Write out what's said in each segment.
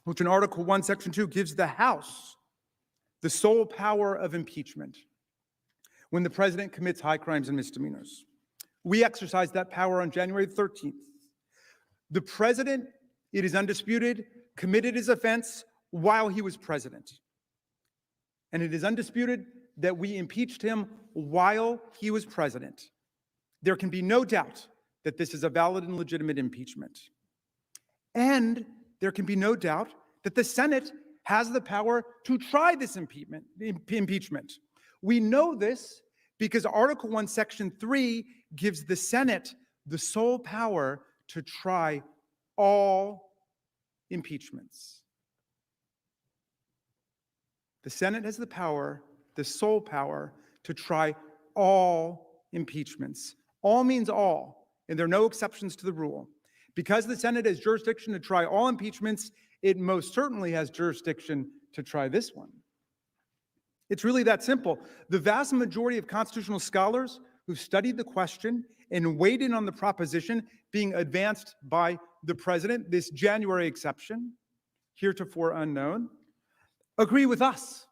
which in Article 1, Section 2 gives the House the sole power of impeachment when the president commits high crimes and misdemeanors. We exercised that power on January 13th. The president, it is undisputed, committed his offense while he was president. And it is undisputed that we impeached him while he was president. There can be no doubt that this is a valid and legitimate impeachment. And there can be no doubt that the Senate has the power to try this impeachment. We know this because Article 1, Section 3 gives the Senate the sole power to try all impeachments. The Senate has the power, the sole power, to try all impeachments. All means all, and there are no exceptions to the rule. Because the Senate has jurisdiction to try all impeachments, it most certainly has jurisdiction to try this one. It's really that simple. The vast majority of constitutional scholars who've studied the question and weighed in on the proposition being advanced by the president, this January exception, heretofore unknown, agree with us.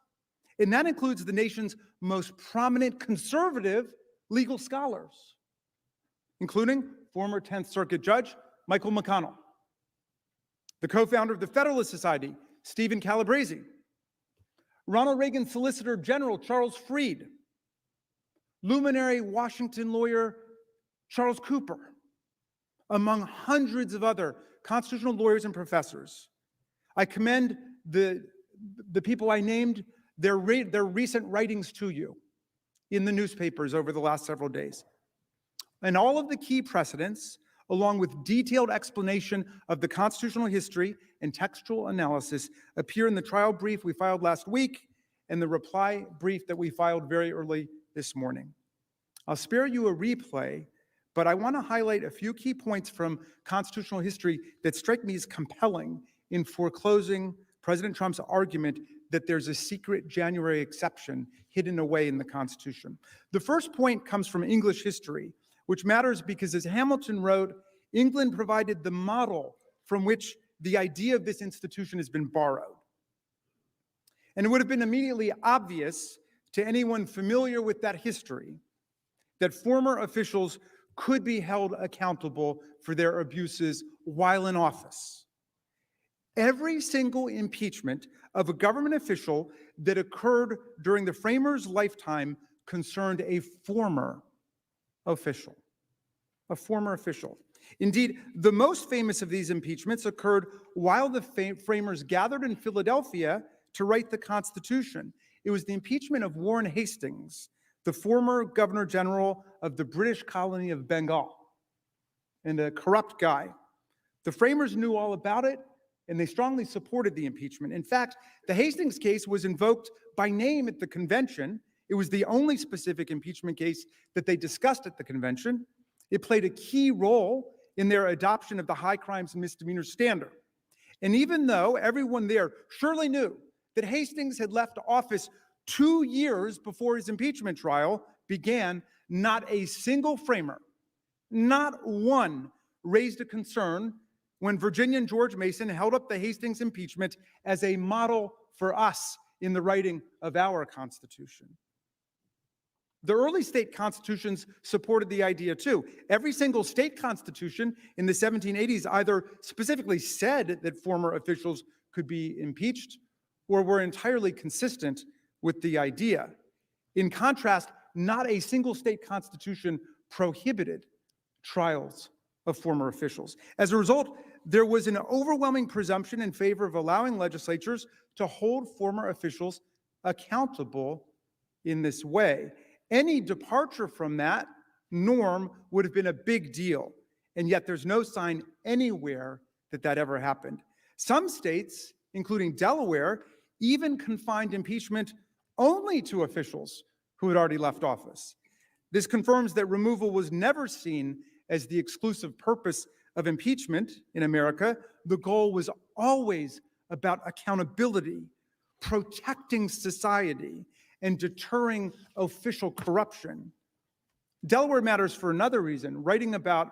And that includes the nation's most prominent conservative legal scholars, including former 10th Circuit Judge Michael McConnell, the co-founder of the Federalist Society, Stephen Calabresi, Ronald Reagan Solicitor General Charles Freed, luminary Washington lawyer Charles Cooper, among hundreds of other constitutional lawyers and professors. I commend the people I named, their recent writings to you in the newspapers over the last several days. And all of the key precedents, along with detailed explanation of the constitutional history and textual analysis, appear in the trial brief we filed last week and the reply brief that we filed very early this morning. I'll spare you a replay, but I want to highlight a few key points from constitutional history that strike me as compelling in foreclosing President Trump's argument that there's a secret January exception hidden away in the Constitution. The first point comes from English history, which matters because, as Hamilton wrote, England provided the model from which the idea of this institution has been borrowed. And it would have been immediately obvious to anyone familiar with that history that former officials could be held accountable for their abuses while in office. Every single impeachment of a government official that occurred during the framers' lifetime concerned a former official. A former official. Indeed, the most famous of these impeachments occurred while the framers gathered in Philadelphia to write the Constitution. It was the impeachment of Warren Hastings, the former Governor General of the British colony of Bengal, and a corrupt guy. The framers knew all about it, and they strongly supported the impeachment. In fact, the Hastings case was invoked by name at the convention. It was the only specific impeachment case that they discussed at the convention. It played a key role in their adoption of the high crimes and misdemeanors standard. And even though everyone there surely knew that Hastings had left office 2 years before his impeachment trial began, not a single framer, not one, raised a concern when Virginian George Mason held up the Hastings impeachment as a model for us in the writing of our Constitution. The early state constitutions supported the idea too. Every single state constitution in the 1780s either specifically said that former officials could be impeached or were entirely consistent with the idea. In contrast, not a single state constitution prohibited trials of former officials. As a result, there was an overwhelming presumption in favor of allowing legislatures to hold former officials accountable in this way. Any departure from that norm would have been a big deal, and yet there's no sign anywhere that that ever happened. Some states, including Delaware, even confined impeachment only to officials who had already left office. This confirms that removal was never seen as the exclusive purpose of impeachment in America. The goal was always about accountability, protecting society, and deterring official corruption. Delaware matters for another reason. Writing about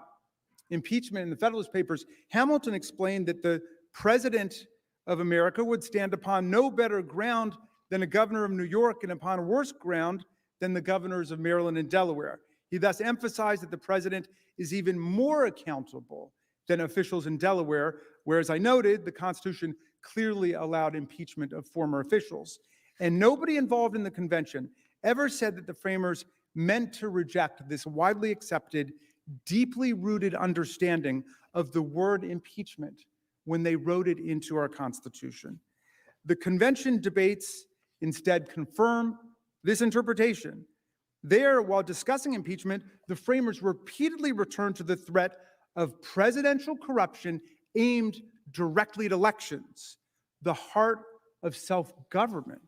impeachment in the Federalist Papers, Hamilton explained that the President of America would stand upon no better ground than a governor of New York and upon worse ground than the governors of Maryland and Delaware. He thus emphasized that the president is even more accountable than officials in Delaware, where, as I noted, the Constitution clearly allowed impeachment of former officials. And nobody involved in the convention ever said that the framers meant to reject this widely accepted, deeply rooted understanding of the word impeachment when they wrote it into our Constitution. The convention debates instead confirm this interpretation. There, while discussing impeachment, the framers repeatedly returned to the threat of presidential corruption aimed directly at elections, the heart of self-government.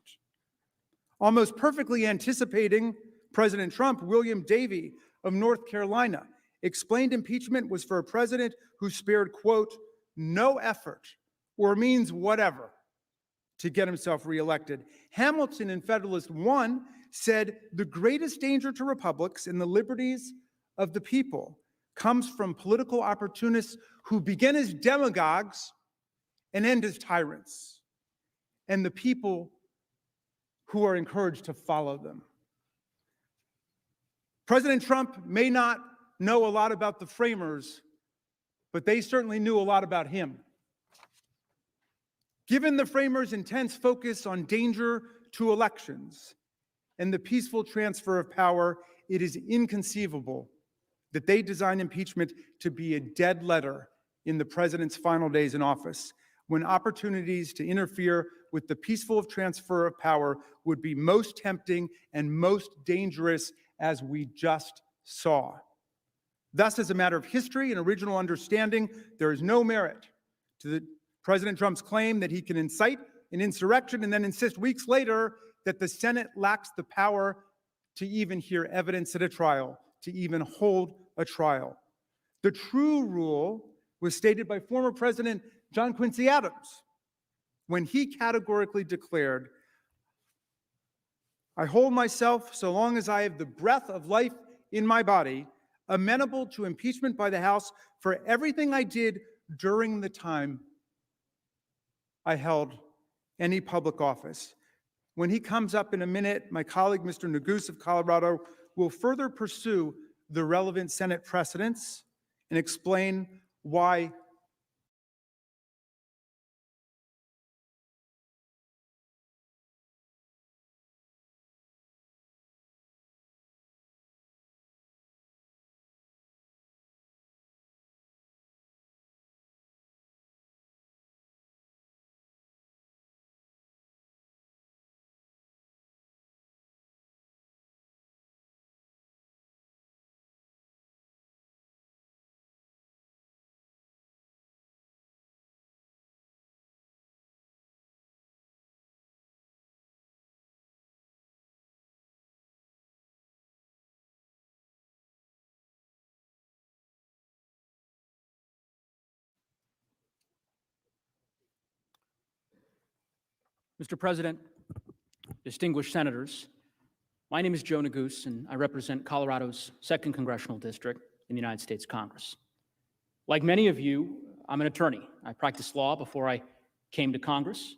Almost perfectly anticipating President Trump, William Davey of North Carolina explained impeachment was for a president who spared, quote, no effort or means whatever to get himself reelected. Hamilton in Federalist 1 said the greatest danger to republics and the liberties of the people comes from political opportunists who begin as demagogues and end as tyrants, and the people who are encouraged to follow them. President Trump may not know a lot about the framers, but they certainly knew a lot about him. Given the framers' intense focus on danger to elections and the peaceful transfer of power, it is inconceivable that they designed impeachment to be a dead letter in the president's final days in office, when opportunities to interfere with the peaceful transfer of power would be most tempting and most dangerous, as we just saw. Thus, as a matter of history and original understanding, there is no merit to President Trump's claim that he can incite an insurrection and then insist weeks later that the Senate lacks the power to even hear evidence at a trial, to even hold a trial. The true rule was stated by former President John Quincy Adams when he categorically declared, I hold myself, so long as I have the breath of life in my body, amenable to impeachment by the House for everything I did during the time I held any public office. When he comes up in a minute, my colleague, Mr. Neguse of Colorado, will further pursue the relevant Senate precedents and explain why Mr. President, distinguished senators, my name is Joe Neguse, and I represent Colorado's 2nd Congressional District in the United States Congress. Like many of you, I'm an attorney. I practiced law before I came to Congress,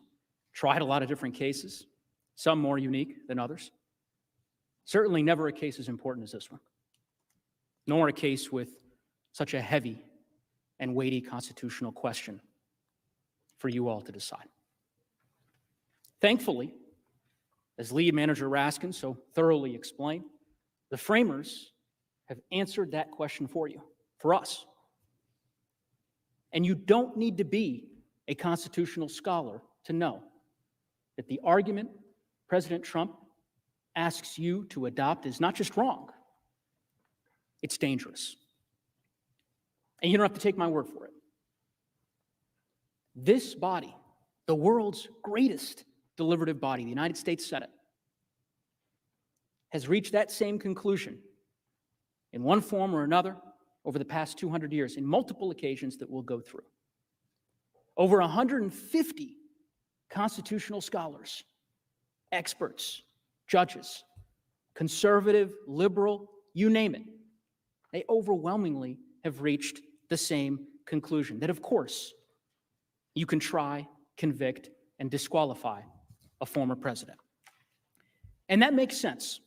tried a lot of different cases, some more unique than others. Certainly never a case as important as this one, nor a case with such a heavy and weighty constitutional question for you all to decide. Thankfully, as lead manager Raskin so thoroughly explained, the framers have answered that question for you, for us. And you don't need to be a constitutional scholar to know that the argument President Trump asks you to adopt is not just wrong, it's dangerous. And you don't have to take my word for it. This body, the world's greatest deliberative body, the United States Senate, has reached that same conclusion in one form or another over the past 200 years in multiple occasions that we'll go through. Over 150 constitutional scholars, experts, judges, conservative, liberal, you name it, they overwhelmingly have reached the same conclusion, that of course, you can try, convict, and disqualify a former president. And that makes sense.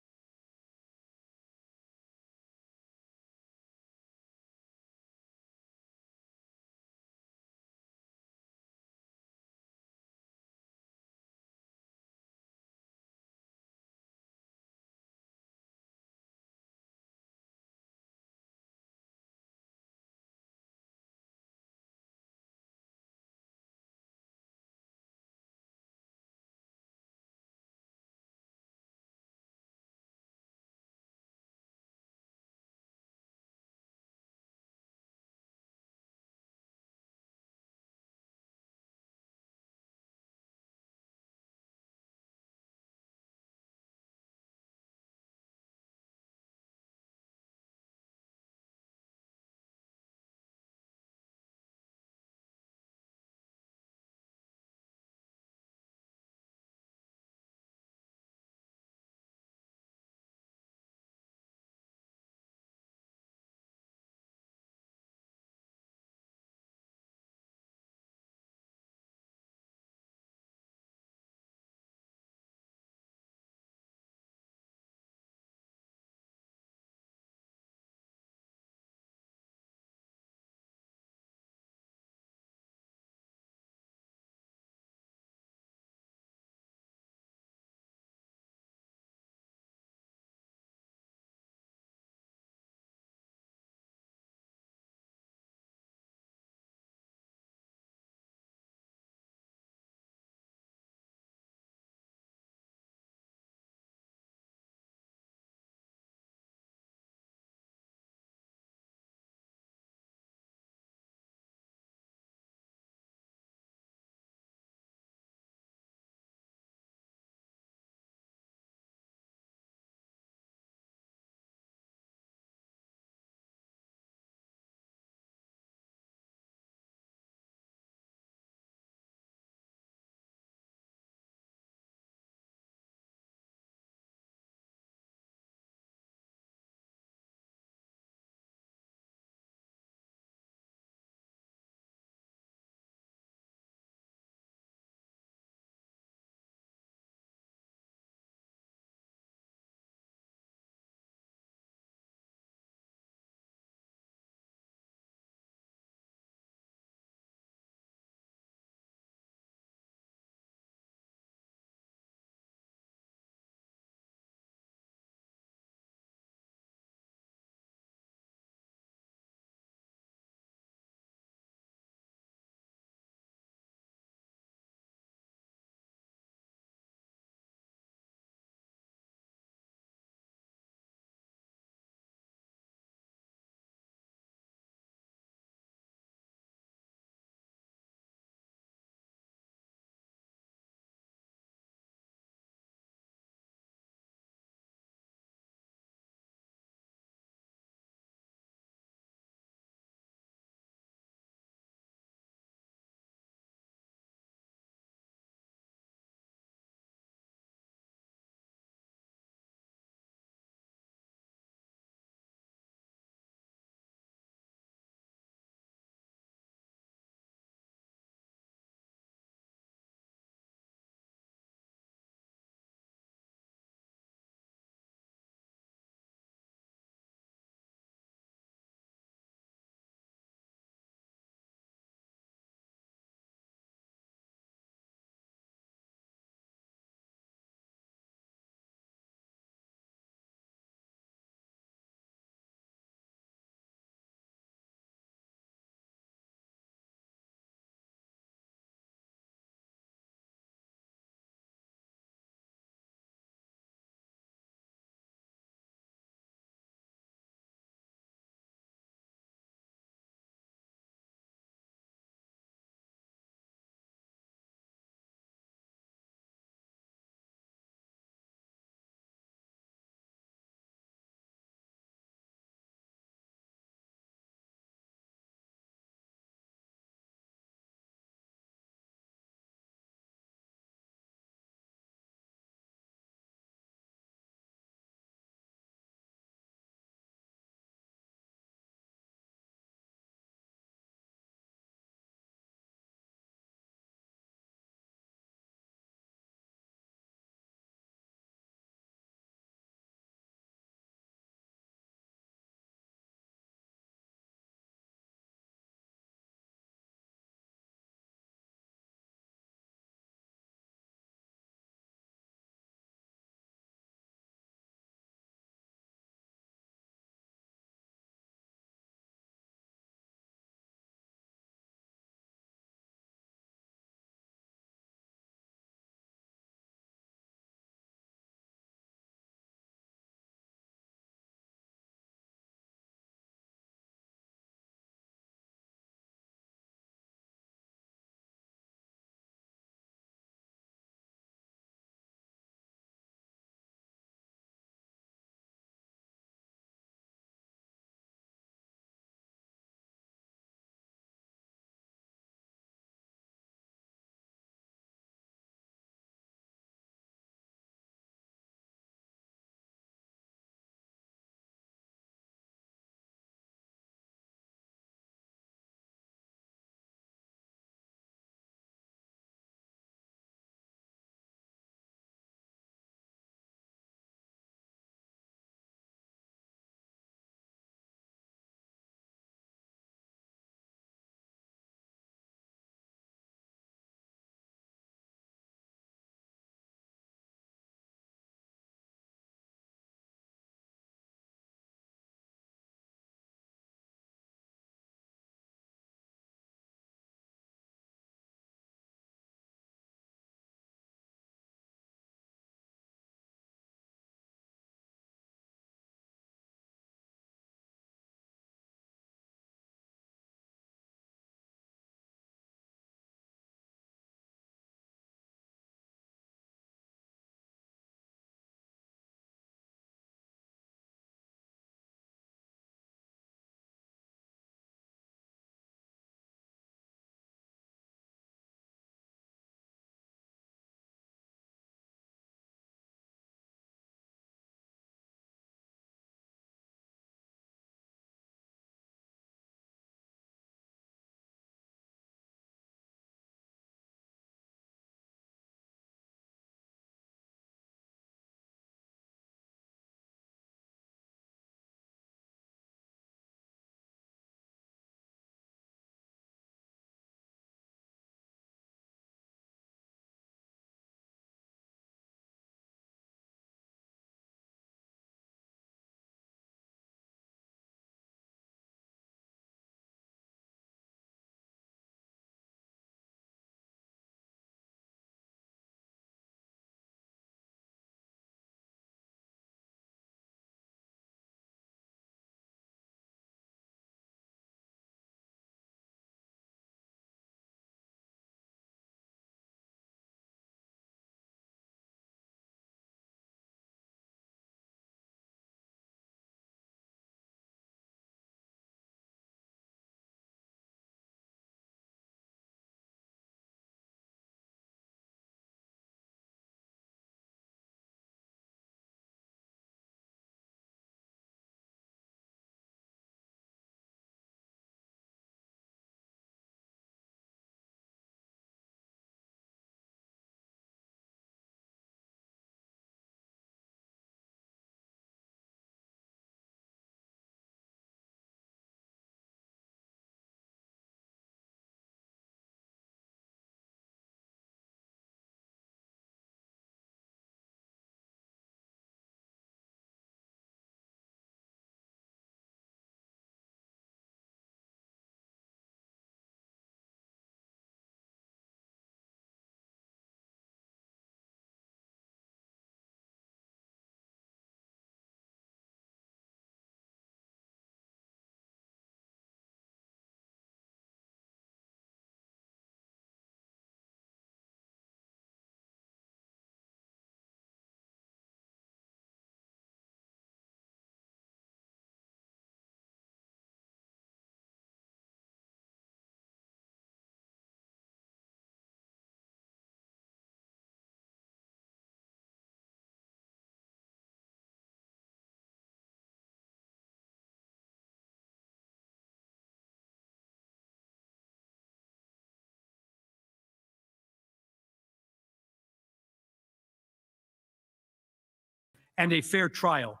and a fair trial,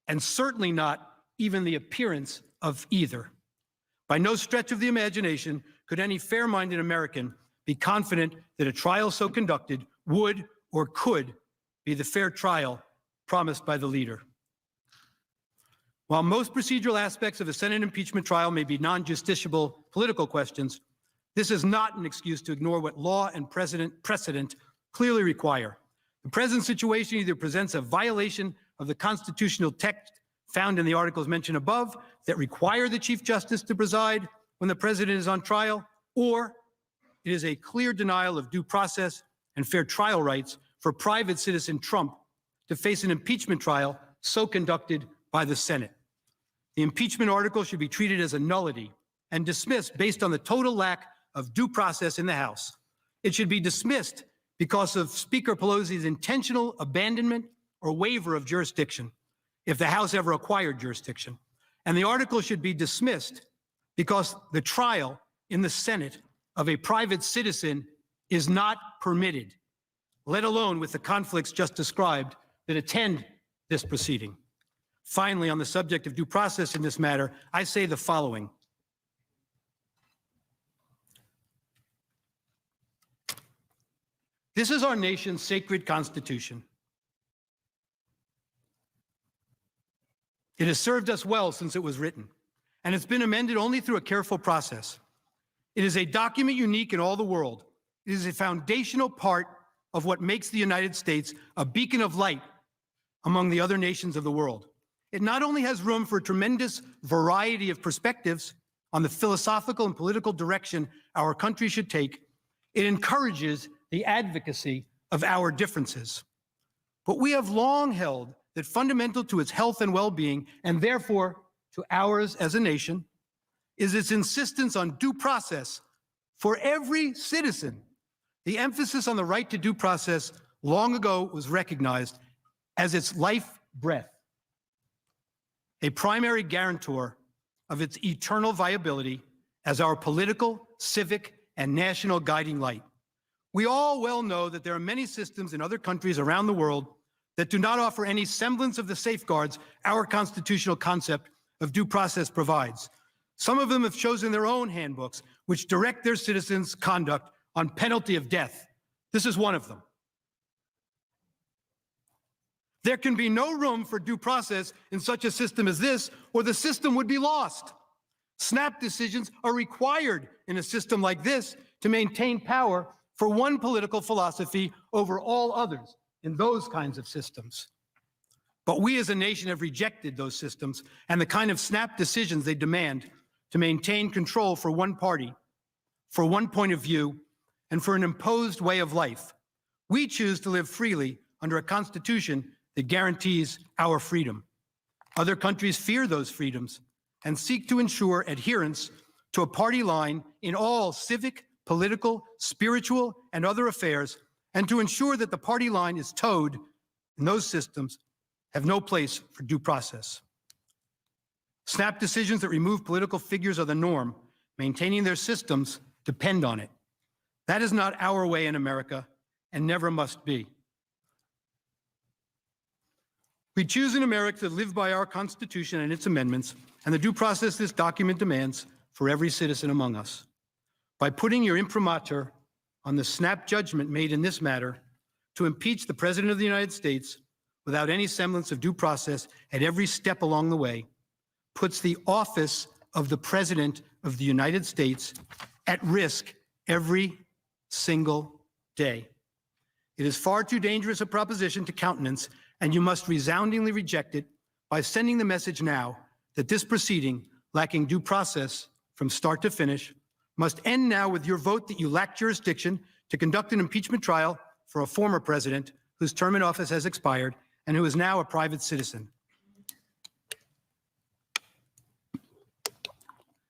and certainly not even the appearance of either. By no stretch of the imagination could any fair-minded American be confident that a trial so conducted would or could be the fair trial promised by the leader. While most procedural aspects of a Senate impeachment trial may be non-justiciable political questions, this is not an excuse to ignore what law and precedent clearly require. The present situation either presents a violation of the constitutional text found in the articles mentioned above that require the Chief Justice to preside when the president is on trial, or it is a clear denial of due process and fair trial rights for private citizen Trump to face an impeachment trial so conducted by the Senate. The impeachment article should be treated as a nullity and dismissed based on the total lack of due process in the House. It should be dismissed because of Speaker Pelosi's intentional abandonment or waiver of jurisdiction, if the House ever acquired jurisdiction. And the article should be dismissed because the trial in the Senate of a private citizen is not permitted, let alone with the conflicts just described that attend this proceeding. Finally, on the subject of due process in this matter, I say the following. This is our nation's sacred Constitution. It has served us well since it was written, and it's been amended only through a careful process. It is a document unique in all the world. It is a foundational part of what makes the United States a beacon of light among the other nations of the world. It not only has room for a tremendous variety of perspectives on the philosophical and political direction our country should take, it encourages the advocacy of our differences. But we have long held that fundamental to its health and well-being, and therefore to ours as a nation, is its insistence on due process for every citizen. The emphasis on the right to due process long ago was recognized as its life breath, a primary guarantor of its eternal viability as our political, civic, and national guiding light. We all well know that there are many systems in other countries around the world that do not offer any semblance of the safeguards our constitutional concept of due process provides. Some of them have chosen their own handbooks, which direct their citizens' conduct on penalty of death. This is one of them. There can be no room for due process in such a system as this, or the system would be lost. Snap decisions are required in a system like this to maintain power for one political philosophy over all others in those kinds of systems. But we as a nation have rejected those systems and the kind of snap decisions they demand to maintain control for one party, for one point of view, and for an imposed way of life. We choose to live freely under a constitution that guarantees our freedom. Other countries fear those freedoms and seek to ensure adherence to a party line in all civic, political, spiritual, and other affairs, and to ensure that the party line is towed in those systems have no place for due process. Snap decisions that remove political figures are the norm. Maintaining their systems depend on it. That is not our way in America and never must be. We choose in America to live by our Constitution and its amendments and the due process this document demands for every citizen among us. By putting your imprimatur on the snap judgment made in this matter to impeach the President of the United States without any semblance of due process at every step along the way, puts the office of the President of the United States at risk every single day. It is far too dangerous a proposition to countenance, and you must resoundingly reject it by sending the message now that this proceeding, lacking due process from start to finish, must end now with your vote that you lack jurisdiction to conduct an impeachment trial for a former president whose term in office has expired and who is now a private citizen.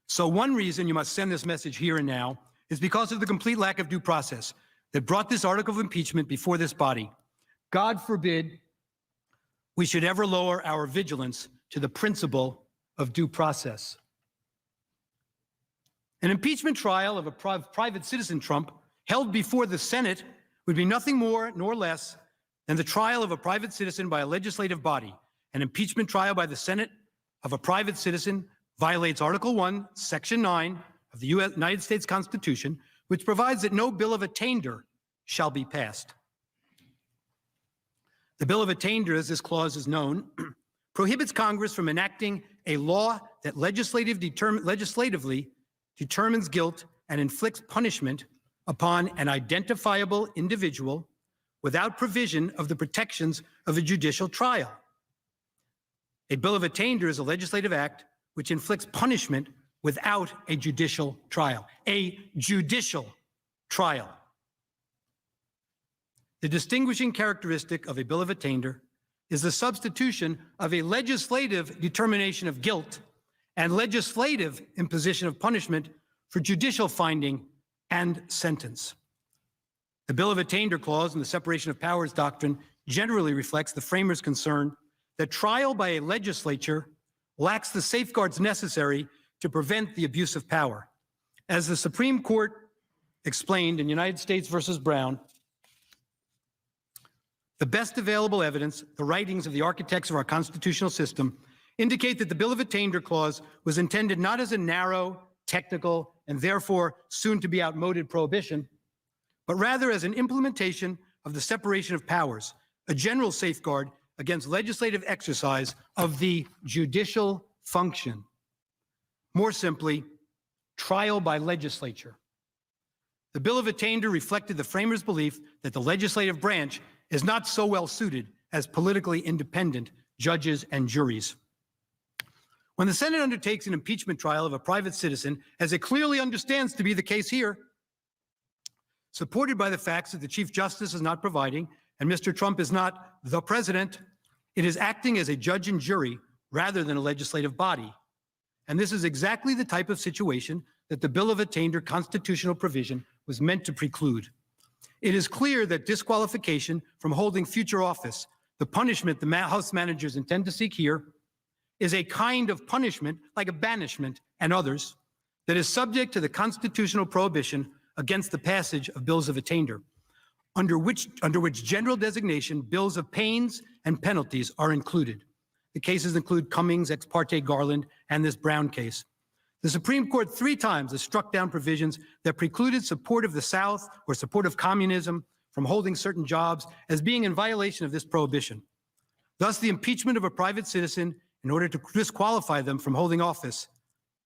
So one reason you must send this message here and now is because of the complete lack of due process that brought this article of impeachment before this body. God forbid we should ever lower our vigilance to the principle of due process. An impeachment trial of a private citizen Trump held before the Senate would be nothing more nor less than the trial of a private citizen by a legislative body. An impeachment trial by the Senate of a private citizen violates Article 1, Section 9 of the United States Constitution, which provides that no bill of attainder shall be passed. The bill of attainder, as this clause is known, prohibits Congress from enacting a law that legislatively determines guilt and inflicts punishment upon an identifiable individual without provision of the protections of a judicial trial. A bill of attainder is a legislative act which inflicts punishment without a judicial trial. A judicial trial. The distinguishing characteristic of a bill of attainder is the substitution of a legislative determination of guilt and legislative imposition of punishment for judicial finding and sentence. The bill of attainder clause in the separation of powers doctrine generally reflects the framers' concern that trial by a legislature lacks the safeguards necessary to prevent the abuse of power. As the Supreme Court explained in United States versus Brown, the best available evidence, the writings of the architects of our constitutional system, indicate that the bill of attainder clause was intended not as a narrow, technical, and therefore soon to be outmoded prohibition, but rather as an implementation of the separation of powers, a general safeguard against legislative exercise of the judicial function. More simply, trial by legislature. The bill of attainder reflected the framers' belief that the legislative branch is not so well suited as politically independent judges and juries. When the Senate undertakes an impeachment trial of a private citizen, as it clearly understands to be the case here, supported by the facts that the Chief Justice is not providing and Mr. Trump is not the president, it is acting as a judge and jury rather than a legislative body. And this is exactly the type of situation that the bill of attainder constitutional provision was meant to preclude. It is clear that disqualification from holding future office, the punishment the House managers intend to seek here, is a kind of punishment, like a banishment and others, that is subject to the constitutional prohibition against the passage of bills of attainder, under which general designation bills of pains and penalties are included. The cases include Cummings, Ex parte Garland, and this Brown case. The Supreme Court 3 times has struck down provisions that precluded support of the South or support of communism from holding certain jobs as being in violation of this prohibition. Thus, the impeachment of a private citizen in order to disqualify them from holding office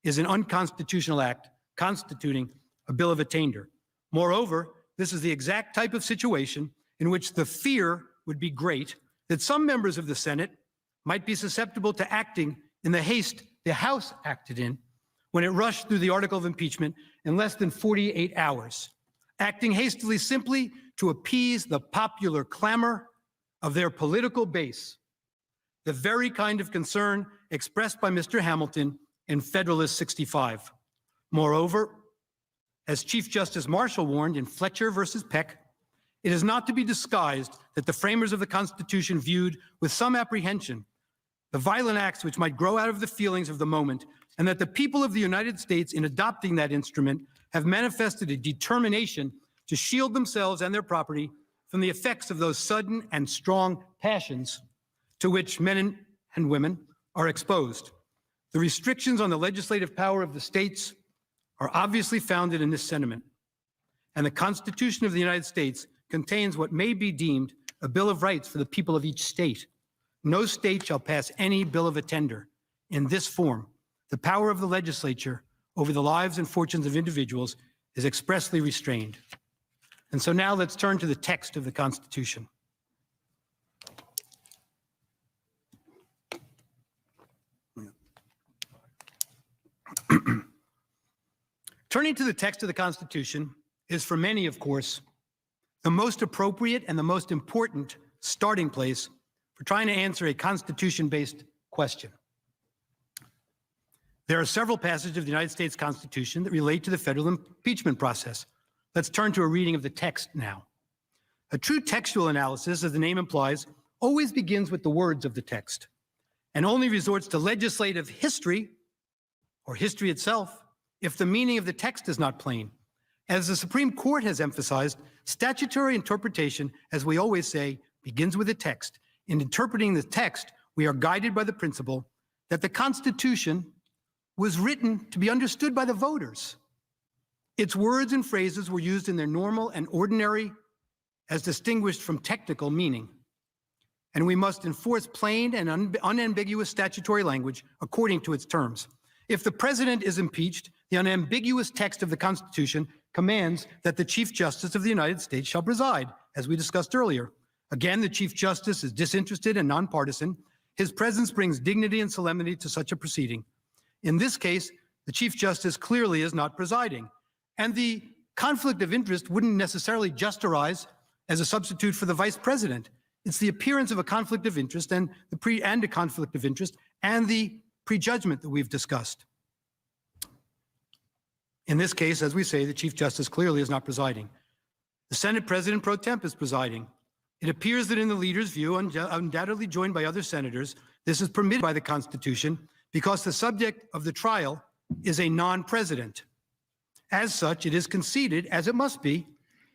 is an unconstitutional act constituting a bill of attainder. Moreover, this is the exact type of situation in which the fear would be great that some members of the Senate might be susceptible to acting in the haste the House acted in when it rushed through the article of impeachment in less than 48 hours, acting hastily simply to appease the popular clamor of their political base, the very kind of concern expressed by Mr. Hamilton in Federalist 65. Moreover, as Chief Justice Marshall warned in Fletcher versus Peck, it is not to be disguised that the framers of the Constitution viewed with some apprehension the violent acts which might grow out of the feelings of the moment, and that the people of the United States, in adopting that instrument, have manifested a determination to shield themselves and their property from the effects of those sudden and strong passions to which men and women are exposed. The restrictions on the legislative power of the states are obviously founded in this sentiment, and the Constitution of the United States contains what may be deemed a Bill of Rights for the people of each state. No state shall pass any bill of attainder in this form. The power of the legislature over the lives and fortunes of individuals is expressly restrained. And so now let's turn to the text of the Constitution. Turning to the text of the Constitution is for many, of course, the most appropriate and the most important starting place for trying to answer a Constitution-based question. There are several passages of the United States Constitution that relate to the federal impeachment process. Let's turn to a reading of the text now. A true textual analysis, as the name implies, always begins with the words of the text and only resorts to legislative history or history itself if the meaning of the text is not plain. As the Supreme Court has emphasized, statutory interpretation, as we always say, begins with a text. In interpreting the text, we are guided by the principle that the Constitution was written to be understood by the voters. Its words and phrases were used in their normal and ordinary, as distinguished from technical meaning. And we must enforce plain and unambiguous statutory language according to its terms. If the president is impeached, the unambiguous text of the Constitution commands that the Chief Justice of the United States shall preside, as we discussed earlier. Again, the Chief Justice is disinterested and nonpartisan. His presence brings dignity and solemnity to such a proceeding. In this case, the Chief Justice clearly is not presiding, and the conflict of interest wouldn't necessarily just arise as a substitute for the Vice President. It's the appearance of a conflict of interest and the prejudgment that we've discussed. In this case, as we say, the Chief Justice clearly is not presiding. The Senate President pro temp is presiding. It appears that in the leader's view, undoubtedly joined by other senators, this is permitted by the Constitution because the subject of the trial is a non-president. As such, it is conceded, as it must be,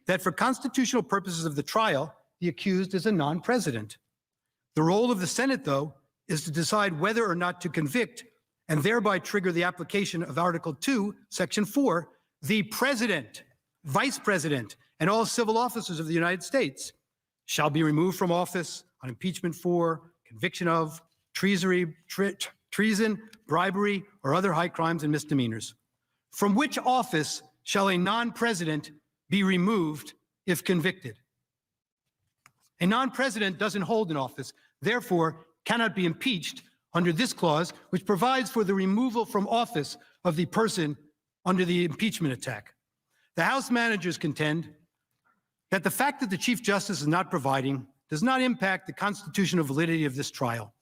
that for constitutional purposes of the trial, the accused is a non-president. The role of the Senate, though, is to decide whether or not to convict and thereby trigger the application of Article 2, Section 4, the President, Vice President, and all civil officers of the United States shall be removed from office on impeachment for, conviction of, treason, bribery, or other high crimes and misdemeanors. From which office shall a non-president be removed if convicted? A non-president doesn't hold an office, therefore cannot be impeached under this clause, which provides for the removal from office of the person under the impeachment attack. The House managers contend that the fact that the Chief Justice is not providing does not impact the constitutional validity of this trial.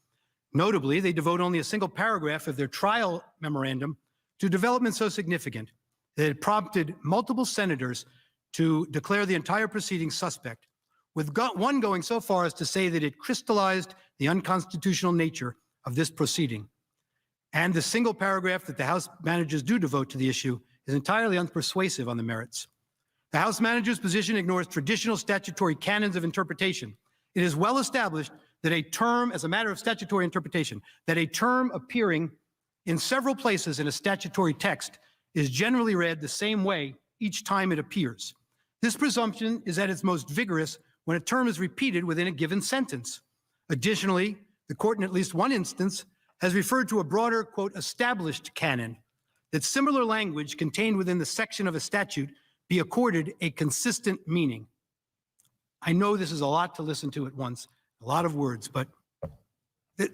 Notably, they devote only a single paragraph of their trial memorandum to developments so significant that it prompted multiple senators to declare the entire proceeding suspect, with one going so far as to say that it crystallized the unconstitutional nature of this proceeding. And the single paragraph that the House managers do devote to the issue is entirely unpersuasive on the merits. The House manager's position ignores traditional statutory canons of interpretation. It is well established that a term, as a matter of statutory interpretation, that a term appearing in several places in a statutory text is generally read the same way each time it appears. This presumption is at its most vigorous when a term is repeated within a given sentence. Additionally, the court in at least one instance has referred to a broader, quote, established canon, that similar language contained within the section of a statute be accorded a consistent meaning. I know this is a lot to listen to at once, a lot of words, but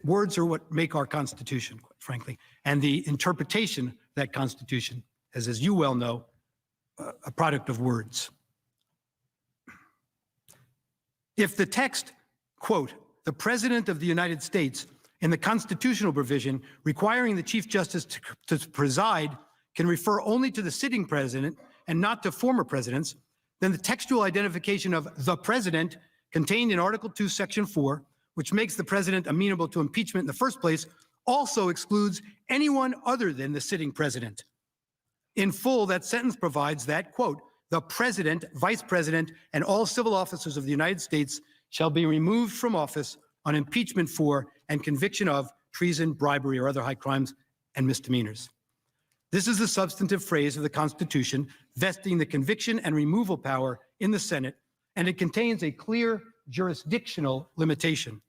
words are what make our Constitution, quite frankly, and the interpretation of that Constitution is, as you well know, a product of words. If the text, quote, the President of the United States in the constitutional provision requiring the Chief Justice to preside can refer only to the sitting president and not to former presidents, then the textual identification of the president contained in Article 2, Section 4, which makes the president amenable to impeachment in the first place, also excludes anyone other than the sitting president. In full, that sentence provides that, quote, the president, vice president, and all civil officers of the United States shall be removed from office on impeachment for and conviction of treason, bribery, or other high crimes and misdemeanors. This is the substantive phrase of the Constitution vesting the conviction and removal power in the Senate, and it contains a clear jurisdictional limitation.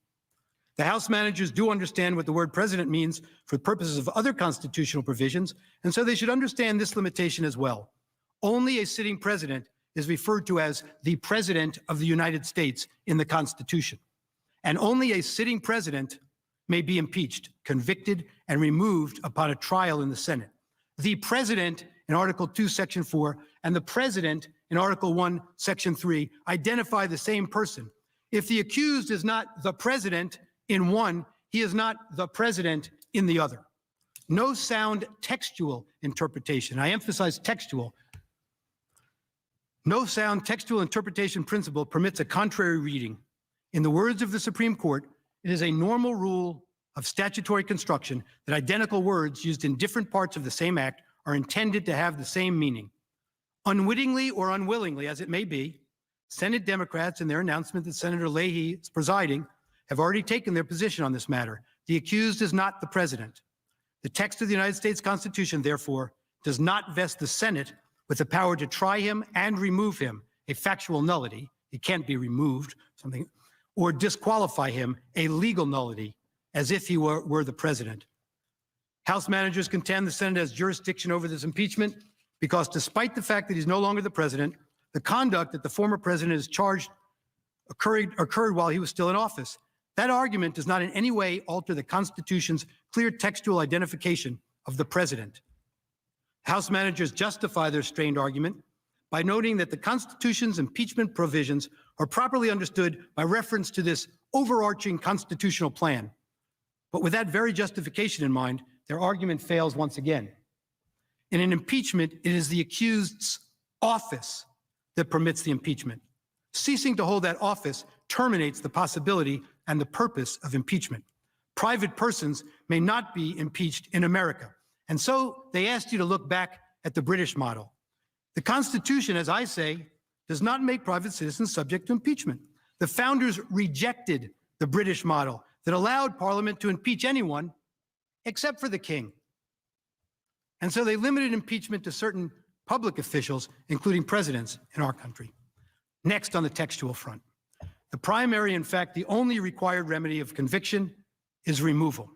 The House managers do understand what the word president means for purposes of other constitutional provisions, and so they should understand this limitation as well. Only a sitting president is referred to as the President of the United States in the Constitution, and only a sitting president may be impeached, convicted, and removed upon a trial in the Senate. The President in Article 2, Section 4, and the President in Article 1, Section 3 identify the same person. If the accused is not the President in one, he is not the President in the other. No sound textual interpretation, I emphasize textual, no sound textual interpretation principle permits a contrary reading. In the words of the Supreme Court, it is a normal rule of statutory construction that identical words used in different parts of the same act are intended to have the same meaning. Unwittingly or unwillingly, as it may be, Senate Democrats, in their announcement that Senator Leahy is presiding, have already taken their position on this matter. The accused is not the president. The text of the United States Constitution, therefore, does not vest the Senate with the power to try him and remove him, a factual nullity. He can't be removed, something, or disqualify him, a legal nullity, as if he were the president. House managers contend the Senate has jurisdiction over this impeachment because despite the fact that he's no longer the president, the conduct that the former president is charged occurred while he was still in office. That argument does not in any way alter the Constitution's clear textual identification of the president. House managers justify their strained argument by noting that the Constitution's impeachment provisions are properly understood by reference to this overarching constitutional plan. But with that very justification in mind, their argument fails once again. In an impeachment, it is the accused's office that permits the impeachment. Ceasing to hold that office terminates the possibility and the purpose of impeachment. Private persons may not be impeached in America. And so they asked you to look back at the British model. The Constitution, as I say, does not make private citizens subject to impeachment. The founders rejected the British model that allowed Parliament to impeach anyone except for the king. And so they limited impeachment to certain public officials, including presidents in our country. Next, on the textual front, the primary, in fact, the only required remedy of conviction is removal.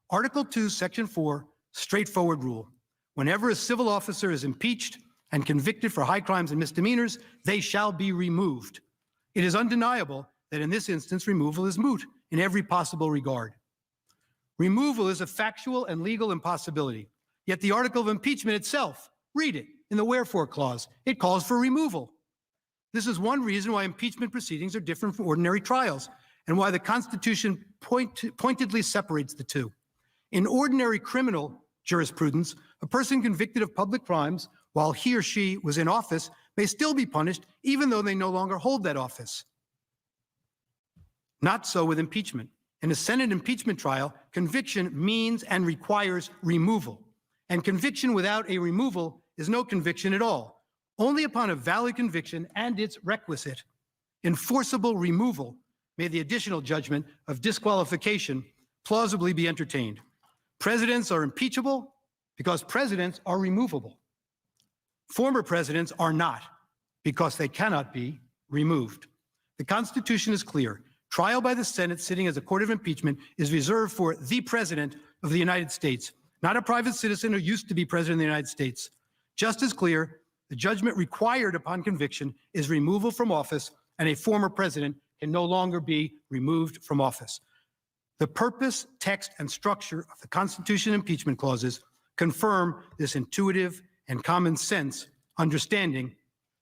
Article 2, Section 4, straightforward rule. Whenever a civil officer is impeached and convicted for high crimes and misdemeanors, they shall be removed. It is undeniable that in this instance, removal is moot in every possible regard. Removal is a factual and legal impossibility. Yet the article of impeachment itself, read it in the wherefore clause, it calls for removal. This is one reason why impeachment proceedings are different from ordinary trials and why the Constitution pointedly separates the two. In ordinary criminal jurisprudence, a person convicted of public crimes while he or she was in office may still be punished even though they no longer hold that office. Not so with impeachment. In a Senate impeachment trial, conviction means and requires removal. And conviction without a removal is no conviction at all. Only upon a valid conviction and its requisite enforceable removal may the additional judgment of disqualification plausibly be entertained. Presidents are impeachable because presidents are removable. Former presidents are not because they cannot be removed. The Constitution is clear. Trial by the Senate sitting as a court of impeachment is reserved for the President of the United States, not a private citizen who used to be President of the United States. Just as clear, the judgment required upon conviction is removal from office, and a former president can no longer be removed from office. The purpose, text, and structure of the Constitution impeachment clauses confirm this intuitive and common sense understanding.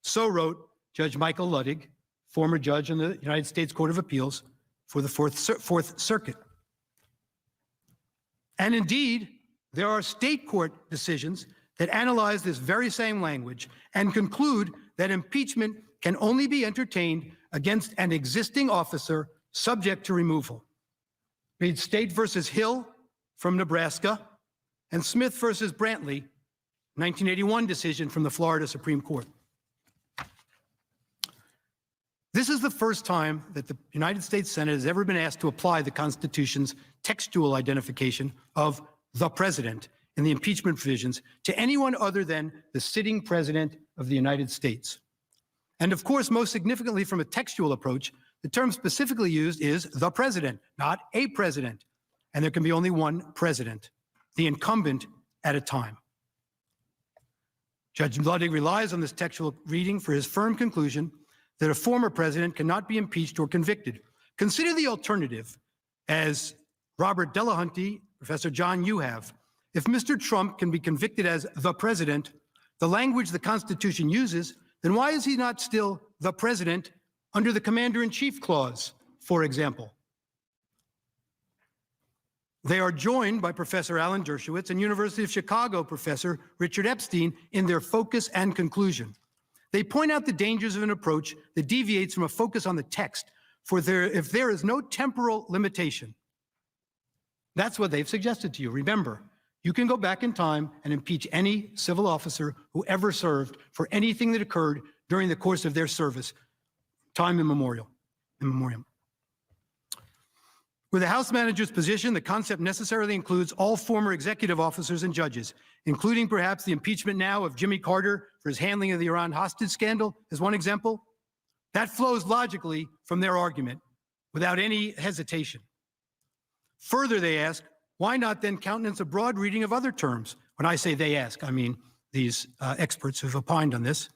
So wrote Judge Michael Luttig, former judge in the United States Court of Appeals for the Fourth Circuit. And indeed, there are state court decisions that analyze this very same language and conclude that impeachment can only be entertained against an existing officer subject to removal. Read State versus Hill from Nebraska and Smith versus Brantley, 1981 decision from the Florida Supreme Court. This is the first time that the United States Senate has ever been asked to apply the Constitution's textual identification of the president in the impeachment provisions to anyone other than the sitting president of the United States. And of course, most significantly from a textual approach, the term specifically used is the president, not a president. And there can be only one president, the incumbent at a time. Judge Luttig relies on this textual reading for his firm conclusion that a former president cannot be impeached or convicted. Consider the alternative, as Robert Delahunty, Professor John, you have. If Mr. Trump can be convicted as the president, the language the Constitution uses, then why is he not still the president under the Commander-in-Chief Clause, for example? They are joined by Professor Alan Dershowitz and University of Chicago Professor Richard Epstein in their focus and conclusion. They point out the dangers of an approach that deviates from a focus on the text, if there is no temporal limitation. That's what they've suggested to you. Remember, you can go back in time and impeach any civil officer who ever served for anything that occurred during the course of their service. time immemorial. With the House manager's position, the concept necessarily includes all former executive officers and judges, including perhaps the impeachment now of Jimmy Carter for his handling of the Iran hostage scandal, as one example. That flows logically from their argument without any hesitation. Further, they ask, why not then countenance a broad reading of other terms? When I say they ask, I mean these experts who've opined on this.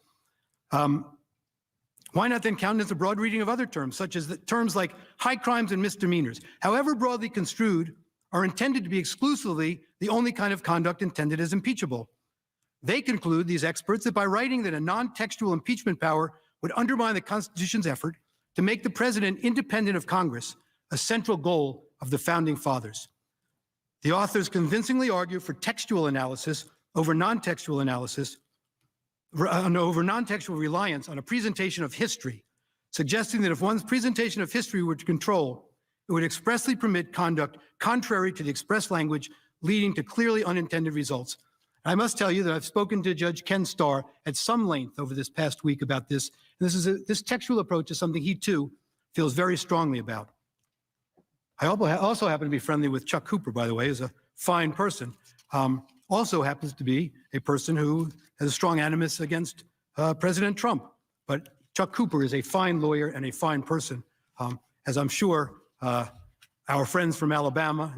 Why not then countenance a broad reading of other terms, such as terms like high crimes and misdemeanors, however broadly construed, are intended to be exclusively the only kind of conduct intended as impeachable. They conclude, these experts, that by writing that a non-textual impeachment power would undermine the Constitution's effort to make the president independent of Congress, a central goal of the founding fathers. The authors convincingly argue for textual analysis over non-textual analysis, over non-textual reliance on a presentation of history, suggesting that if one's presentation of history were to control, it would expressly permit conduct contrary to the express language, leading to clearly unintended results. I must tell you that I've spoken to Judge Ken Starr at some length over this past week about this. And this textual approach is something he too feels very strongly about. I also happen to be friendly with Chuck Cooper, by the way, who's a fine person. Also happens to be a person who has a strong animus against President Trump. But Chuck Cooper is a fine lawyer and a fine person, as I'm sure our friends from Alabama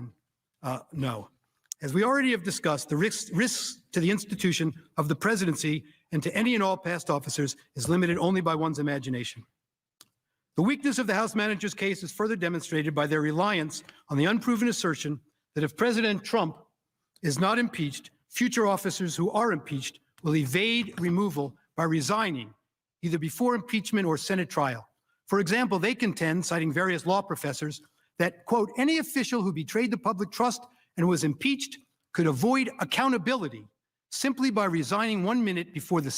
know. As we already have discussed, the risks to the institution of the presidency and to any and all past officers is limited only by one's imagination. The weakness of the House manager's case is further demonstrated by their reliance on the unproven assertion that if President Trump is not impeached, future officers who are impeached will evade removal by resigning, either before impeachment or Senate trial. For example, they contend, citing various law professors, that, quote, any official who betrayed the public trust and was impeached could avoid accountability simply by resigning 1 minute before the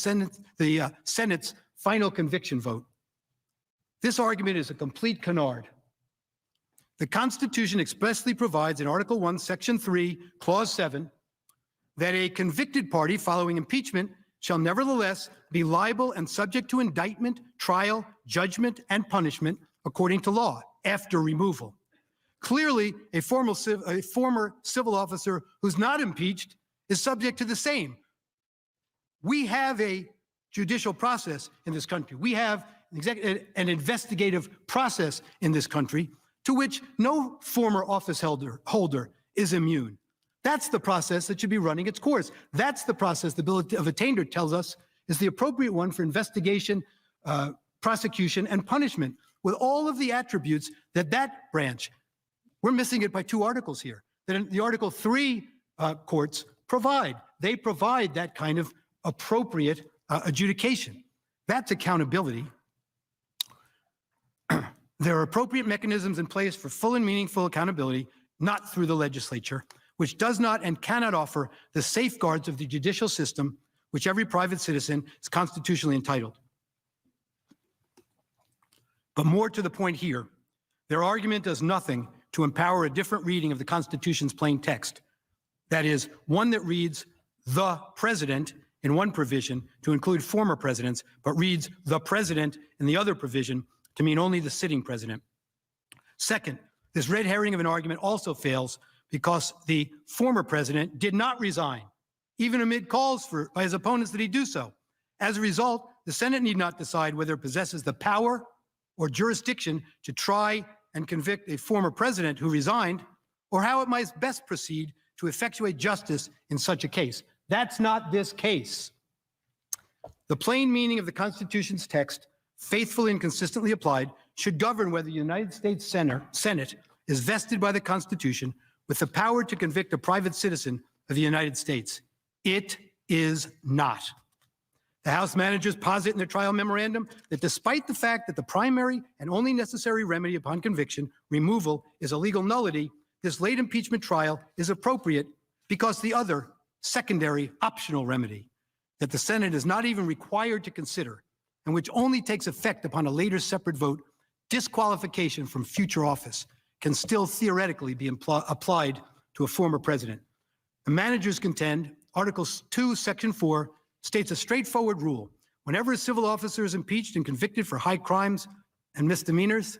Senate's final conviction vote. This argument is a complete canard. The Constitution expressly provides in Article 1, Section 3, Clause 7, that a convicted party following impeachment shall nevertheless be liable and subject to indictment, trial, judgment, and punishment according to law after removal. Clearly, a former civil officer who's not impeached is subject to the same. We have a judicial process in this country. We have an investigative process in this country to which no former office holder is immune. That's the process that should be running its course. That's the process the Bill of Attainder tells us is the appropriate one for investigation, prosecution, and punishment, with all of the attributes that branch. We're missing it by 2 articles here, that the Article 3 courts provide. They provide that kind of appropriate adjudication. That's accountability. There are appropriate mechanisms in place for full and meaningful accountability, not through the legislature, which does not and cannot offer the safeguards of the judicial system which every private citizen is constitutionally entitled. But more to the point here, their argument does nothing to empower a different reading of the Constitution's plain text. That is, one that reads the president in one provision to include former presidents, but reads the president in the other provision to mean only the sitting president. Second, this red herring of an argument also fails because the former president did not resign, even amid calls by his opponents that he do so. As a result, the Senate need not decide whether it possesses the power or jurisdiction to try and convict a former president who resigned, or how it might best proceed to effectuate justice in such a case. That's not this case. The plain meaning of the Constitution's text, faithfully and consistently applied, should govern whether the United States Senate is vested by the Constitution with the power to convict a private citizen of the United States. It is not. The House managers posit in their trial memorandum that despite the fact that the primary and only necessary remedy upon conviction, removal, is a legal nullity, this late impeachment trial is appropriate because the other secondary optional remedy that the Senate is not even required to consider and which only takes effect upon a later separate vote, disqualification from future office, can still theoretically be applied to a former president. The managers contend Article 2, Section 4 states a straightforward rule. Whenever a civil officer is impeached and convicted for high crimes, and misdemeanors,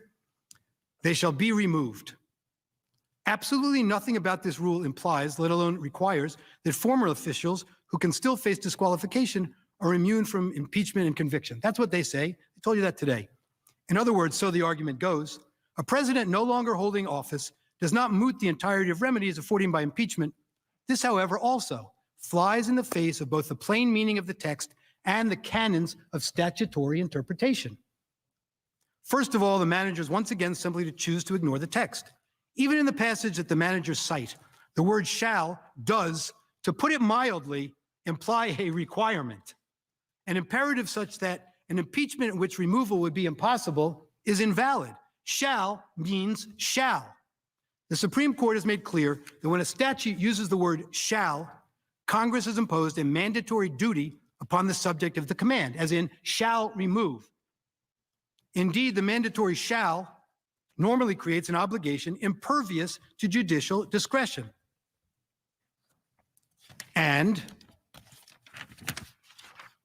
they shall be removed. Absolutely nothing about this rule implies, let alone requires, that former officials who can still face disqualification are immune from impeachment and conviction. That's what they say. I told you that today. In other words, so the argument goes, a president no longer holding office does not moot the entirety of remedies afforded by impeachment. This, however, also flies in the face of both the plain meaning of the text and the canons of statutory interpretation. First of all, the managers once again simply choose to ignore the text. Even in the passage that the managers cite, the word shall does, to put it mildly, imply a requirement. An imperative such that an impeachment in which removal would be impossible is invalid. Shall means shall. The Supreme Court has made clear that when a statute uses the word shall, Congress has imposed a mandatory duty upon the subject of the command, as in shall remove. Indeed, the mandatory shall normally creates an obligation impervious to judicial discretion. And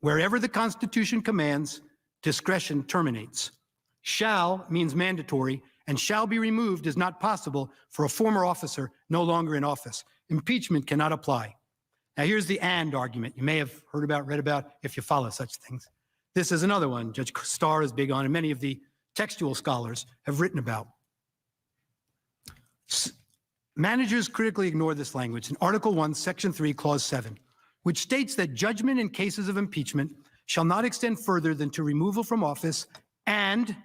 wherever the Constitution commands, discretion terminates. Shall means mandatory, and shall be removed is not possible for a former officer no longer in office. Impeachment cannot apply. Now, here's the and argument you may have heard about, read about, if you follow such things. This is another one Judge Starr is big on, and many of the textual scholars have written about. Managers critically ignore this language in Article 1, Section 3, Clause 7, which states that judgment in cases of impeachment shall not extend further than to removal from office and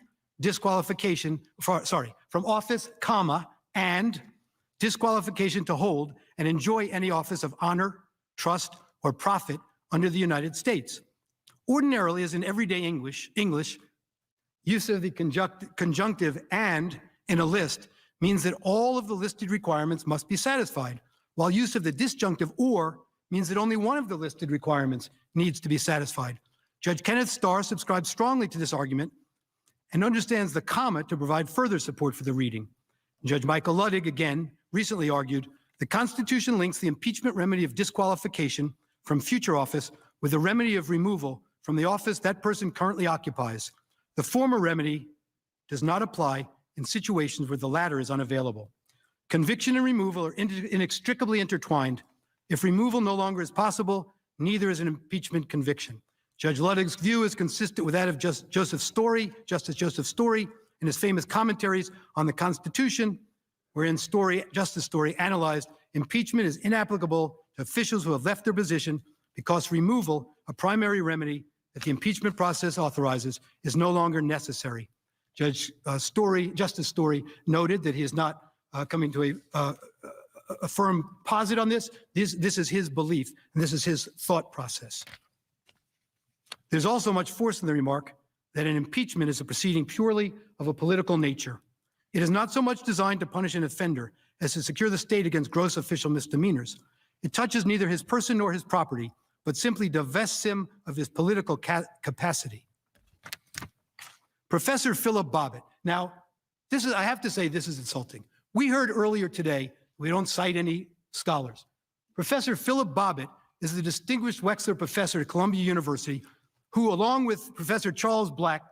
disqualification, from office, comma, and disqualification to hold and enjoy any office of honor, trust, or profit under the United States. Ordinarily, as in everyday English, use of the conjunctive and in a list means that all of the listed requirements must be satisfied, while use of the disjunctive or means that only one of the listed requirements needs to be satisfied. Judge Kenneth Starr subscribes strongly to this argument and understands the comma to provide further support for the reading. Judge Michael Luttig, again, recently argued, the Constitution links the impeachment remedy of disqualification from future office with the remedy of removal from the office that person currently occupies. The former remedy does not apply in situations where the latter is unavailable. Conviction and removal are inextricably intertwined. If removal no longer is possible, neither is an impeachment conviction. Judge Luttig's view is consistent with that of Justice Joseph Story in his famous commentaries on the Constitution, wherein Justice Story analyzed impeachment is inapplicable to officials who have left their position because removal, a primary remedy that the impeachment process authorizes, is no longer necessary. Justice Story noted that he is not coming to a firm posit on this. This is his belief, and this is his thought process. There's also much force in the remark that an impeachment is a proceeding purely of a political nature. It is not so much designed to punish an offender as to secure the state against gross official misdemeanors. It touches neither his person nor his property, but simply divests him of his political capacity. Professor Philip Bobbitt. Now, I have to say this is insulting. We heard earlier today, we don't cite any scholars. Professor Philip Bobbitt is the distinguished Wexler professor at Columbia University, who, along with Professor Charles Black,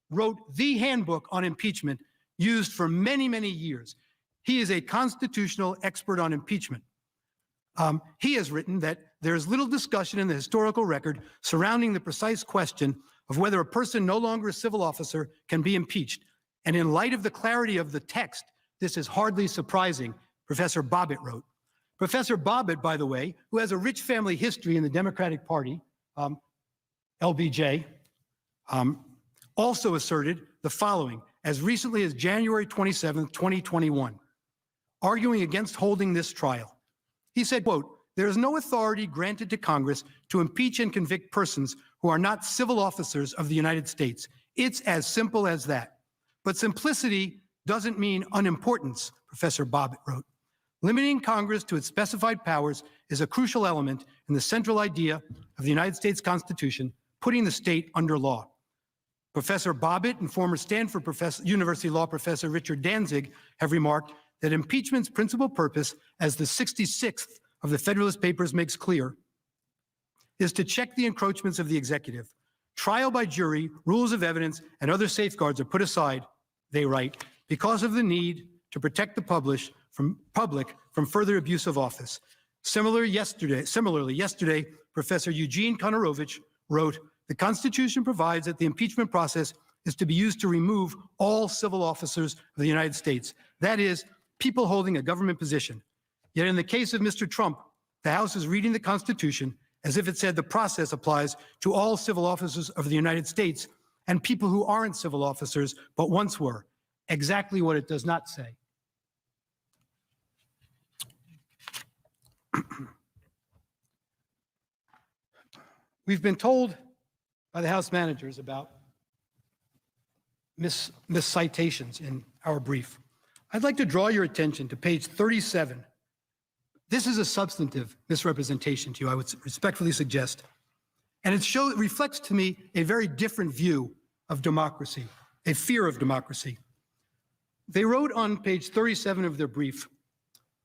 wrote the handbook on impeachment used for many, many years. He is a constitutional expert on impeachment. He has written that there is little discussion in the historical record surrounding the precise question of whether a person no longer a civil officer can be impeached. And in light of the clarity of the text, this is hardly surprising, Professor Bobbitt wrote. Professor Bobbitt, by the way, who has a rich family history in the Democratic Party, LBJ, also asserted the following as recently as January 27, 2021, arguing against holding this trial. He said, quote, "There is no authority granted to Congress to impeach and convict persons who are not civil officers of the United States. It's as simple as that." But simplicity doesn't mean unimportance, Professor Bobbitt wrote. Limiting Congress to its specified powers is a crucial element in the central idea of the United States Constitution, putting the state under law. Professor Bobbitt and former Stanford University law professor Richard Danzig have remarked that impeachment's principal purpose, as the 66th of the Federalist Papers makes clear, is to check the encroachments of the executive, trial by jury, rules of evidence, and other safeguards are put aside, they write, because of the need to protect the public from further abuse of office. Similarly, yesterday, Professor Eugene Konorovich wrote, the Constitution provides that the impeachment process is to be used to remove all civil officers of the United States. That is, people holding a government position. Yet in the case of Mr. Trump, the House is reading the Constitution as if it said the process applies to all civil officers of the United States and people who aren't civil officers but once were. Exactly what it does not say. We've been told by the House managers about miscitations in our brief. I'd like to draw your attention to page 37. This is a substantive misrepresentation to you, I would respectfully suggest. And it reflects to me a very different view of democracy, a fear of democracy. They wrote on page 37 of their brief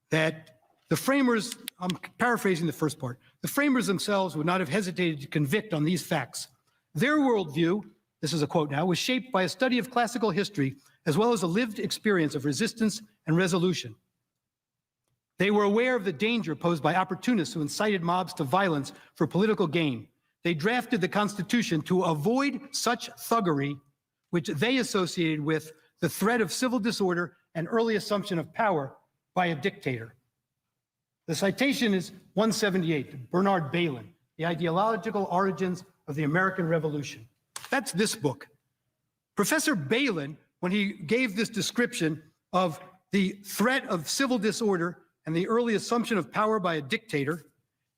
that the framers, I'm paraphrasing the first part, the framers themselves would not have hesitated to convict on these facts. Their worldview, this is a quote now, was shaped by a study of classical history as well as a lived experience of resistance and resolution. They were aware of the danger posed by opportunists who incited mobs to violence for political gain. They drafted the Constitution to avoid such thuggery, which they associated with the threat of civil disorder and early assumption of power by a dictator. The citation is 178, Bernard Bailyn, The Ideological Origins of the American Revolution. That's this book. Professor Bailyn, when he gave this description of the threat of civil disorder and the early assumption of power by a dictator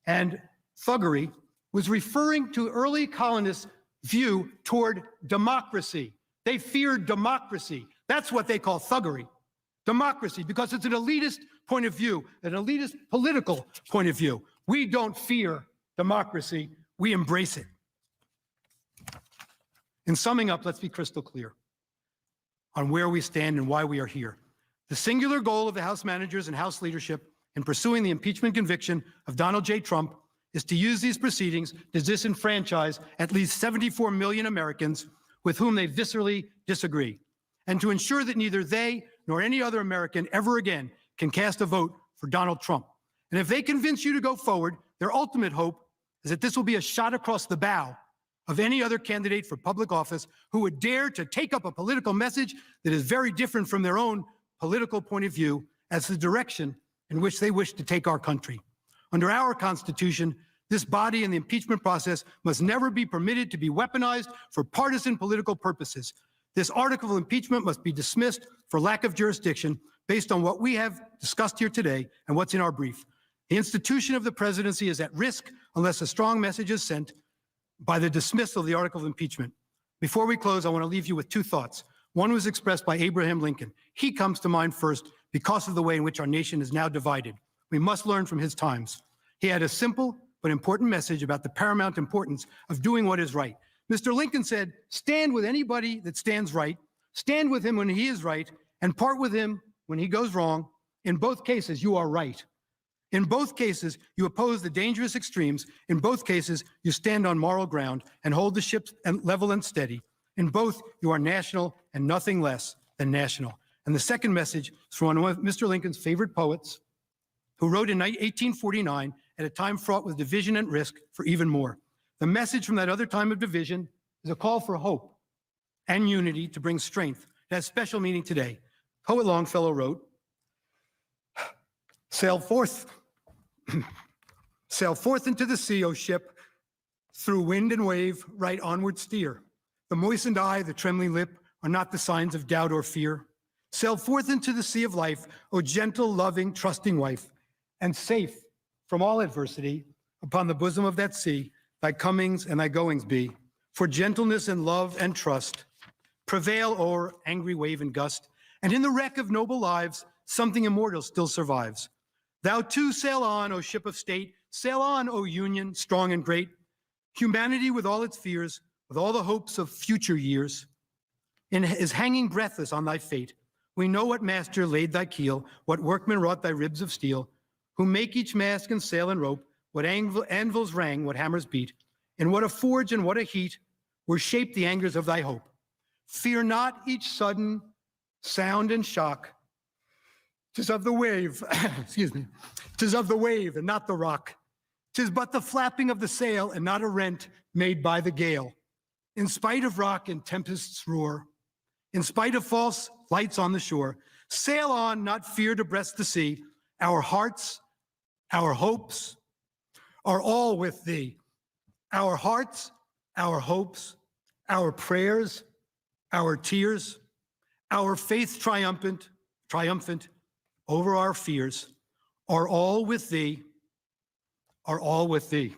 and thuggery, was referring to early colonists' view toward democracy. They feared democracy. That's what they call thuggery. Democracy, because it's an elitist point of view, an elitist political point of view. We don't fear democracy, we embrace it. In summing up, let's be crystal clear on where we stand and why we are here. The singular goal of the House managers and House leadership in pursuing the impeachment conviction of Donald J. Trump is to use these proceedings to disenfranchise at least 74 million Americans with whom they viscerally disagree, and to ensure that neither they nor any other American ever again can cast a vote for Donald Trump. And if they convince you to go forward, their ultimate hope is that this will be a shot across the bow of any other candidate for public office who would dare to take up a political message that is very different from their own political point of view as the direction in which they wish to take our country. Under our Constitution, this body and the impeachment process must never be permitted to be weaponized for partisan political purposes. This article of impeachment must be dismissed for lack of jurisdiction based on what we have discussed here today and what's in our brief. The institution of the presidency is at risk unless a strong message is sent by the dismissal of the article of impeachment. Before we close, I want to leave you with two thoughts. One was expressed by Abraham Lincoln. He comes to mind first because of the way in which our nation is now divided. We must learn from his times. He had a simple but important message about the paramount importance of doing what is right. Mr. Lincoln said, stand with anybody that stands right, stand with him when he is right, and part with him when he goes wrong. In both cases, you are right. In both cases, you oppose the dangerous extremes. In both cases, you stand on moral ground and hold the ship level and steady. In both, you are national and nothing less than national. And the second message is from one of Mr. Lincoln's favorite poets, who wrote in 1849 at a time fraught with division and risk for even more. The message from that other time of division is a call for hope and unity to bring strength. It has special meaning today. Poet Longfellow wrote, sail forth into the sea, O ship, through wind and wave, right onward steer. The moistened eye, the trembling lip are not the signs of doubt or fear. Sail forth into the sea of life, O gentle, loving, trusting wife, and safe from all adversity upon the bosom of that sea, thy comings and thy goings be. For gentleness and love and trust prevail o'er angry wave and gust, and in the wreck of noble lives, something immortal still survives. Thou too sail on, O ship of state, sail on, O Union, strong and great. Humanity with all its fears, with all the hopes of future years, is hanging breathless on thy fate. We know what master laid thy keel, what workman wrought thy ribs of steel, who make each mast and sail and rope, what anvils rang, what hammers beat, in what a forge and what a heat, or shape the angers of thy hope. Fear not each sudden sound and shock. 'Tis of the wave, excuse me, 'tis of the wave and not the rock. 'Tis but the flapping of the sail and not a rent made by the gale. In spite of rock and tempest's roar, in spite of false lights on the shore, sail on, not fear to breast the sea. Our hearts, our hopes are all with thee. Our hearts, our hopes, our prayers, our tears, our faith triumphant over our fears are all with thee, are all with thee.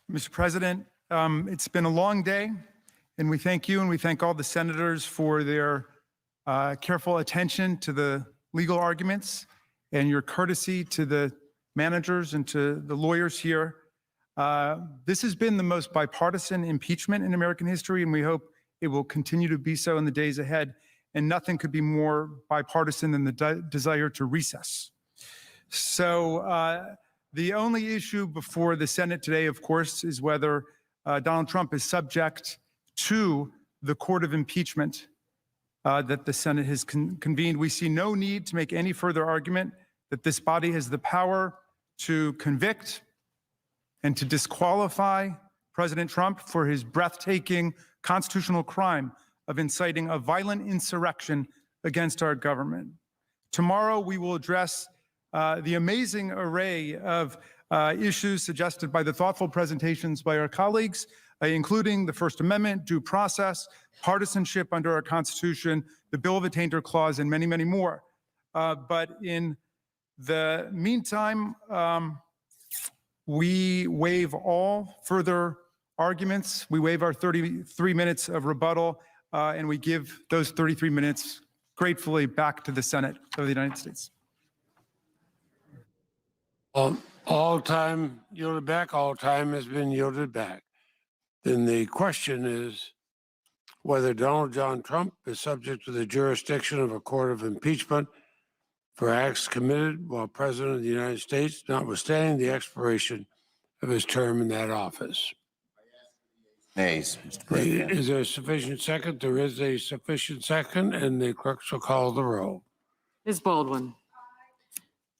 Mr. President, it's been a long day, and we thank you and we thank all the senators for their careful attention to the legal arguments and your courtesy to the managers and to the lawyers here. This has been the most bipartisan impeachment in American history, and we hope it will continue to be so in the days ahead. And nothing could be more bipartisan than the desire to recess. So the only issue before the Senate today, of course, is whether Donald Trump is subject to the court of impeachment that the Senate has convened. We see no need to make any further argument that this body has the power to convict and to disqualify President Trump for his breathtaking constitutional crime of inciting a violent insurrection against our government. Tomorrow, we will address the amazing array of issues suggested by the thoughtful presentations by our colleagues, including the First Amendment, due process, partisanship under our Constitution, the Bill of Attainder Clause, and many, many more. But in the meantime, we waive all further arguments. We waive our 33 minutes of rebuttal, and we give those 33 minutes gratefully back to the Senate of the United States. All time yielded back, all time has been yielded back. Then the question is whether Donald John Trump is subject to the jurisdiction of a court of impeachment for acts committed while President of the United States, notwithstanding the expiration of his term in that office. Nays, Mr. President. Is there a sufficient second? There is a sufficient second, and the clerk shall call the roll. Ms. Baldwin.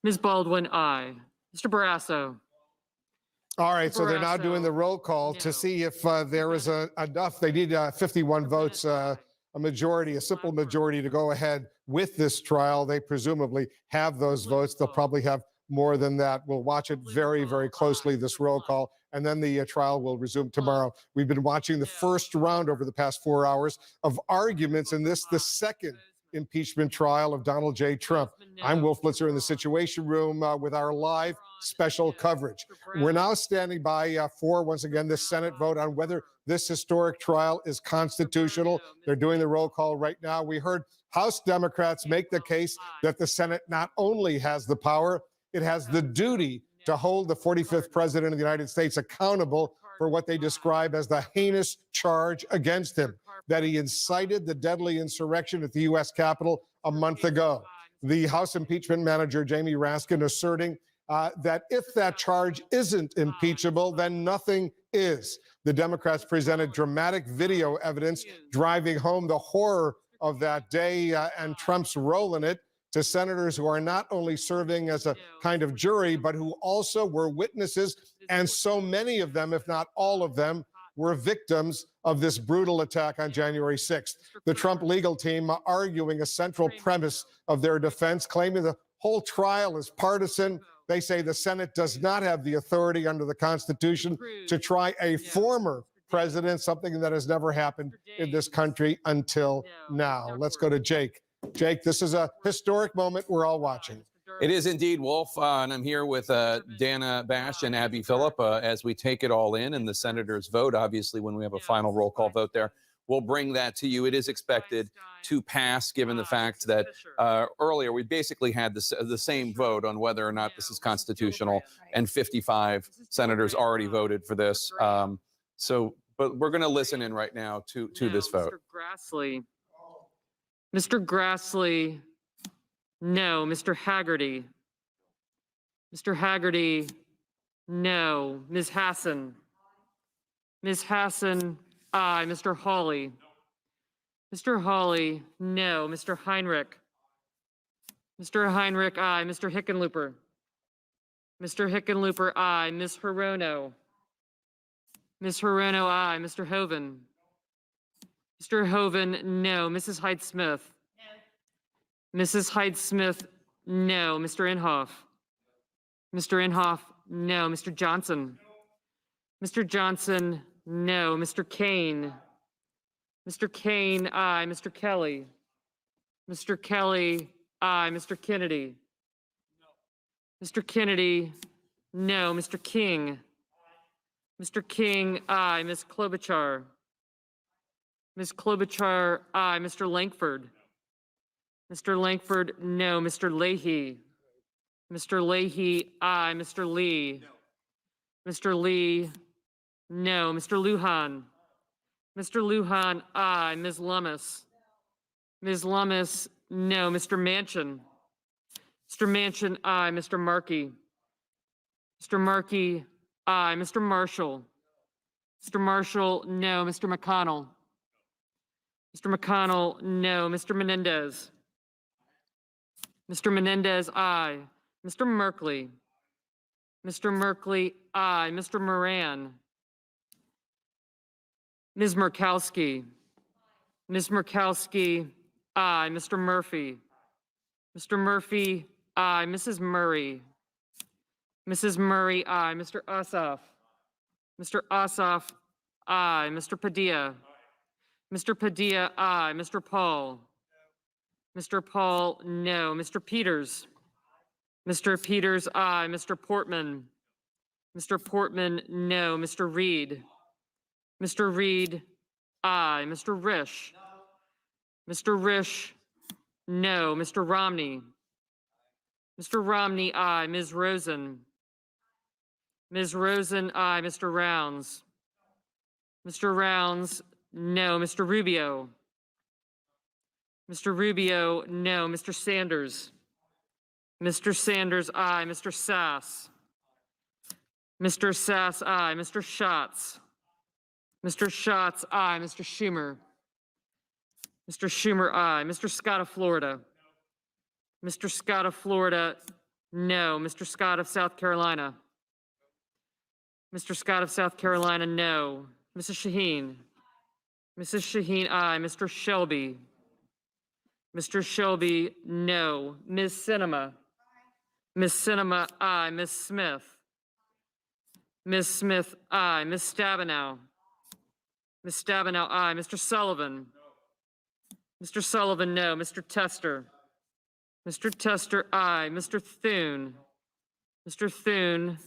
Ms. Baldwin, aye. Mr. Barrasso. All right, so they're now Barrasso, doing the roll call to no. see if there is enough. They need 51 votes, a majority, a simple majority to go ahead with this trial. They presumably have those votes. They'll probably have more than that. We'll watch it very, very closely, this roll call, and then the trial will resume tomorrow. We've been watching the first round over the past 4 hours of arguments in this, the second impeachment trial of Donald J. Trump. I'm Wolf Blitzer in the Situation Room with our live special coverage. We're now standing by for, once again, the Senate vote on whether this historic trial is constitutional. They're doing the roll call right now. We heard House Democrats make the case that the Senate not only has the power, it has the duty to hold the 45th president of the United States accountable for what they describe as the heinous charge against him, that he incited the deadly insurrection at the U.S. Capitol a month ago. The House impeachment manager, Jamie Raskin, asserting that if that charge isn't impeachable, then nothing is. The Democrats presented dramatic video evidence driving home the horror of that day and Trump's role in it to senators who are not only serving as a kind of jury, but who also were witnesses. And so many of them, if not all of them, were victims of this brutal attack on January 6th. The Trump legal team arguing a central premise of their defense, claiming the whole trial is partisan. They say the Senate does not have the authority under the Constitution to try a former president, something that has never happened in this country until now. Let's go to Jake Jake, this is a historic moment we're all watching. It is indeed, Wolf, and I'm here with Dana Bash and Abby Phillip as we take it all in and the senators vote. Obviously, when we have a final roll call vote there, we'll bring that to you. It is expected to pass, given the fact that earlier we basically had the same vote on whether or not this is constitutional, and 55 senators already voted for this. But we're going to listen in right now to this vote. Mr. Grassley, no. Mr. Haggerty. Mr. Haggerty, no. Ms. Hassan. Ms. Hassan, aye. Mr. Hawley. Mr. Hawley, no. Mr. Heinrich. Mr. Heinrich, aye. Mr. Hickenlooper. Mr. Hickenlooper, aye. Ms. Hirono. Ms. Hirono, aye. Mr. Hoven. Mr. Hoven, no. Mrs. Hyde-Smith. Mrs. Hyde-Smith, no. Mr. Inhofe. Mr. Inhofe, no. Mr. Johnson. Mr. Johnson, no. Mr. Kane. Mr. Kane, aye. Mr. Kelly. Mr. Kelly, aye. Mr. Kennedy. Mr. Kennedy, no. Mr. King. Mr. King, aye. Ms. Klobuchar. Ms. Klobuchar, aye. Mr. Langford. Mr. Langford, no. Mr. Leahy. Mr. Leahy, aye. Mr. Lee. Mr. Lee, no. Mr. Lujan. Mr. Lujan, aye. Ms. Lummis. Ms. Lummis, no. Mr. Manchin. Mr. Manchin, aye. Mr. Markey. Mr. Markey, aye. Mr. Marshall. Mr. Marshall, no. Mr. McConnell. Mr. McConnell, no. Mr. Menendez. Mr. Menendez, aye. Mr. Merkley. Mr. Merkley, aye. Mr. Moran. Ms. Murkowski. Ms. Murkowski, aye. Mr. Murphy. Mr. Murphy, aye. Mrs. Murray. Mrs. Murray, aye. Mr. Ossoff. Mr. Ossoff, aye. Mr. Padilla. Mr. Padilla, aye. Mr. Paul. Mr. Paul, no. Mr. Peters. Mr. Peters, aye. Mr. Portman. Mr. Portman, no. Mr. Reed. Mr. Reed, aye. Mr. Risch. Mr. Risch, no. Mr. Romney. Mr. Romney, aye. Ms. Rosen. Ms. Rosen, aye. Mr. Rounds. Mr. Rounds, no. Mr. Rubio. Mr. Rubio, no. Mr. Sanders. Mr. Sanders, aye. Mr. Sass. Mr. Sass, aye. Mr. Schatz. Mr. Schatz, aye. Mr. Schumer. Mr. Schumer, aye. Mr. Scott of Florida. Mr. Scott of Florida, no. Mr. Scott of South Carolina. Mr. Scott of South Carolina, no. Mrs. Shaheen. Mrs. Shaheen, aye. Mr. Shelby. Mr. Shelby, no. Ms. Sinema. Ms. Sinema, aye. Ms. Smith. Ms. Smith, aye. Ms. Stabenow. Ms. Stabenow, aye. Mr. Sullivan. Mr. Sullivan, no. Mr. Tester. Mr. Tester, aye. Mr. Thune. Mr. Thune,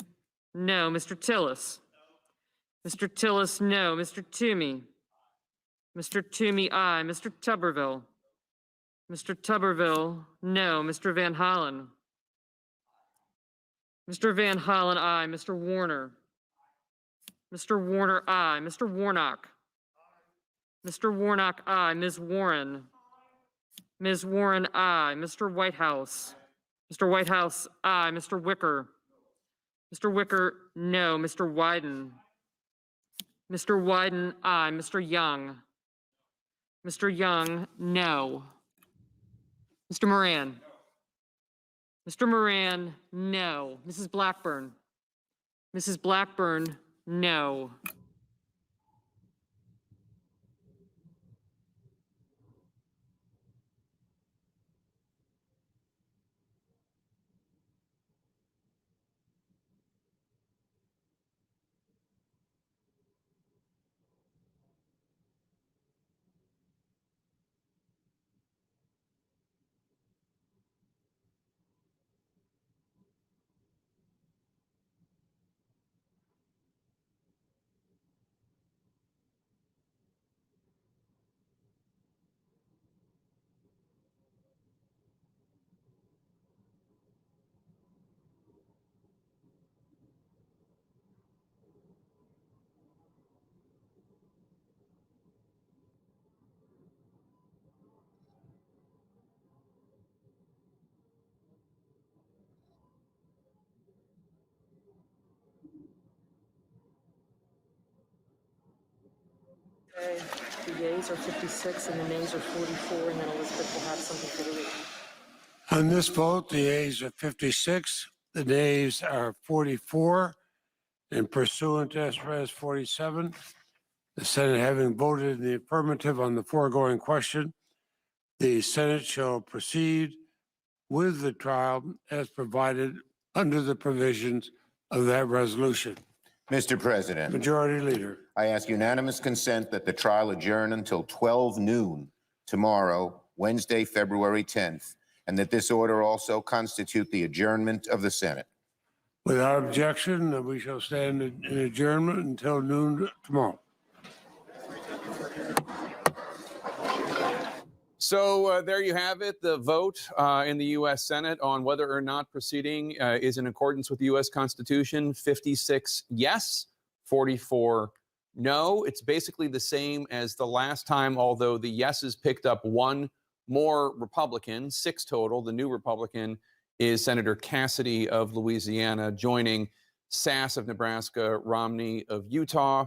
no. Mr. Tillis. Mr. Tillis, no. Mr. Toomey. Mr. Toomey, aye. Mr. Tuberville. Mr. Tuberville, no. Mr. Van Hollen. Mr. Van Hollen, aye. Mr. Warner. Mr. Warner, aye. Mr. Warnock. Mr. Warnock, aye. Ms. Warren. Ms. Warren, aye. Mr. Whitehouse. Mr. Whitehouse, aye. Mr. Wicker. Mr. Wicker, no. Mr. Wyden. Mr. Wyden, aye. Mr. Young. Mr. Young, no. Mr. Moran. Mr. Moran, no. Mrs. Blackburn. Mrs. Blackburn, no. Okay, the yeas are 56 and the nays are 44, and then Elizabeth will have something for the reading. On this vote, the yeas are 56, the nays are 44, and pursuant to S. Res. 47, the Senate having voted in the affirmative on the foregoing question, the Senate shall proceed with the trial as provided under the provisions of that resolution. Mr. President, Majority Leader. I ask unanimous consent that the trial adjourn until 12 noon tomorrow, Wednesday, February 10th, and that this order also constitute the adjournment of the Senate. Without objection, we shall stand in adjournment until noon tomorrow. So there you have it. The vote in the U.S. Senate on whether or not proceeding is in accordance with the U.S. Constitution. 56 yes, 44 no. It's basically the same as the last time, although the yeses picked up one more Republican, 6 total. The new Republican is Senator Cassidy of Louisiana, joining Sass of Nebraska, Romney of Utah.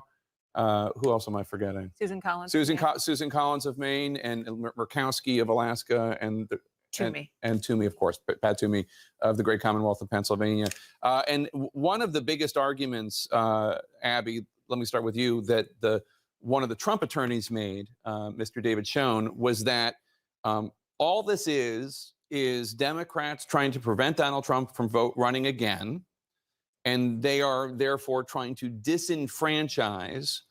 Who else am I forgetting? Susan Collins. Susan Collins of Maine, and Murkowski of Alaska, and Toomey. and Toomey, of course, Pat Toomey of the Great Commonwealth of Pennsylvania. And one of the biggest arguments, Abby, let me start with you, that one of the Trump attorneys made, Mr. David Schoen, was that all this is Democrats trying to prevent Donald Trump from running again. And they are therefore trying to disenfranchise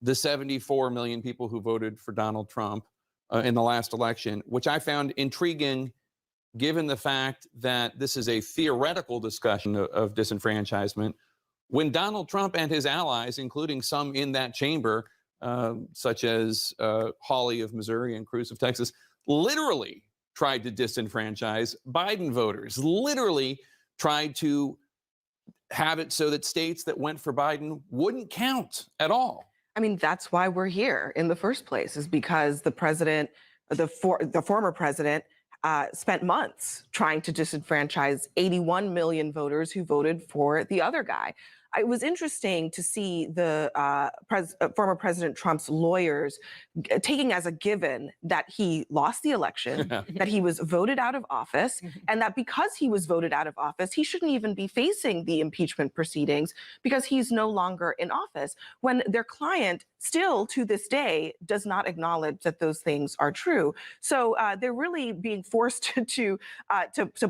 the 74 million people who voted for Donald Trump in the last election, which I found intriguing given the fact that this is a theoretical discussion of disenfranchisement, when Donald Trump and his allies, including some in that chamber, such as Hawley of Missouri and Cruz of Texas, literally tried to disenfranchise Biden voters, literally tried to have it so that states that went for Biden wouldn't count at all. I mean, that's why we're here in the first place, is because the president, the former president, spent months trying to disenfranchise 81 million voters who voted for the other guy. It was interesting to see the former President Trump's lawyers taking as a given that he lost the election, that he was voted out of office, and that because he was voted out of office, he shouldn't even be facing the impeachment proceedings because he's no longer in office, when their client still to this day does not acknowledge that those things are true. So they're really being forced to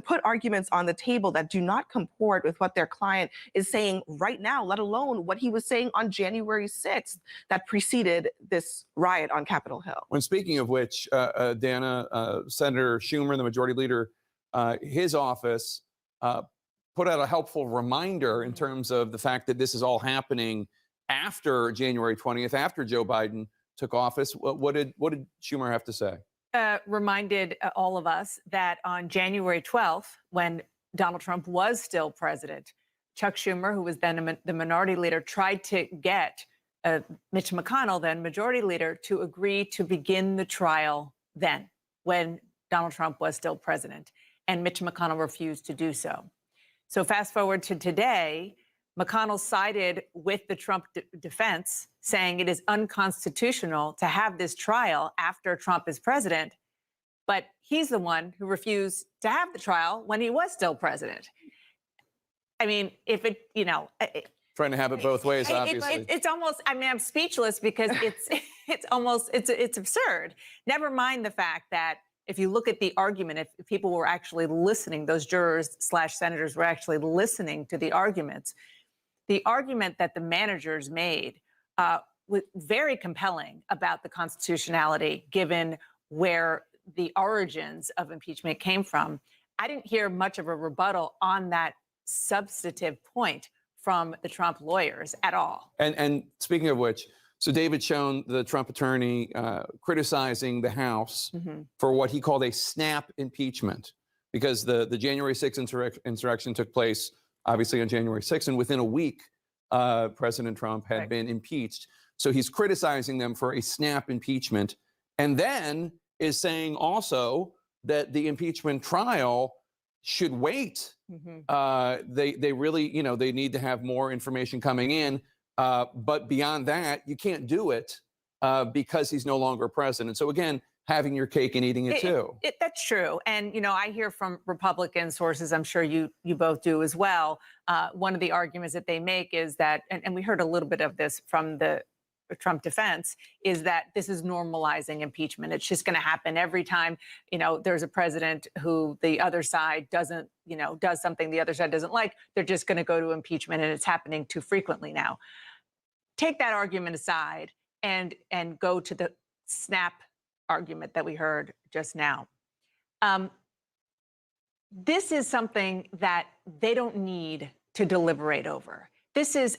put arguments on the table that do not comport with what their client is saying right now, let alone what he was saying on January 6th that preceded this riot on Capitol Hill. When speaking of which, Dana, Senator Schumer, the majority leader, his office put out a helpful reminder in terms of the fact that this is all happening after January 20th, after Joe Biden took office. What did Schumer have to say? Reminded all of us that on January 12th, when Donald Trump was still president, Chuck Schumer, who was then the minority leader, tried to get Mitch McConnell, then majority leader, to agree to begin the trial then, when Donald Trump was still president. And Mitch McConnell refused to do so. So fast forward to today, McConnell sided with the Trump defense, saying it is unconstitutional to have this trial after Trump is president. But he's the one who refused to have the trial when he was still president. I mean, if it, Trying to have it both ways, obviously. It's almost, I mean, I'm speechless because it's absurd. Never mind the fact that if you look at the argument, if people were actually listening, those jurors/senators were actually listening to the argument that the managers made was very compelling about the constitutionality, given where the origins of impeachment came from. I didn't hear much of a rebuttal on that substantive point from the Trump lawyers at all. And speaking of which, so David Schoen, the Trump attorney, criticizing the House for what he called a snap impeachment, because the January 6th insurrection took place obviously on January 6th, and within a week, President Trump had been impeached. So he's criticizing them for a snap impeachment, and then is saying also that the impeachment trial should wait. They really, they need to have more information coming in. But beyond that, you can't do it because he's no longer president. So again, having your cake and eating it too. That's true. And, I hear from Republican sources, I'm sure you both do as well. One of the arguments that they make is that, and we heard a little bit of this from the Trump defense, is that this is normalizing impeachment. It's just going to happen every time, there's a president who the other side doesn't, does something the other side doesn't like. They're just going to go to impeachment, and it's happening too frequently now. Take that argument aside and go to the snap argument that we heard just now. This is something that they don't need to deliberate over. This is,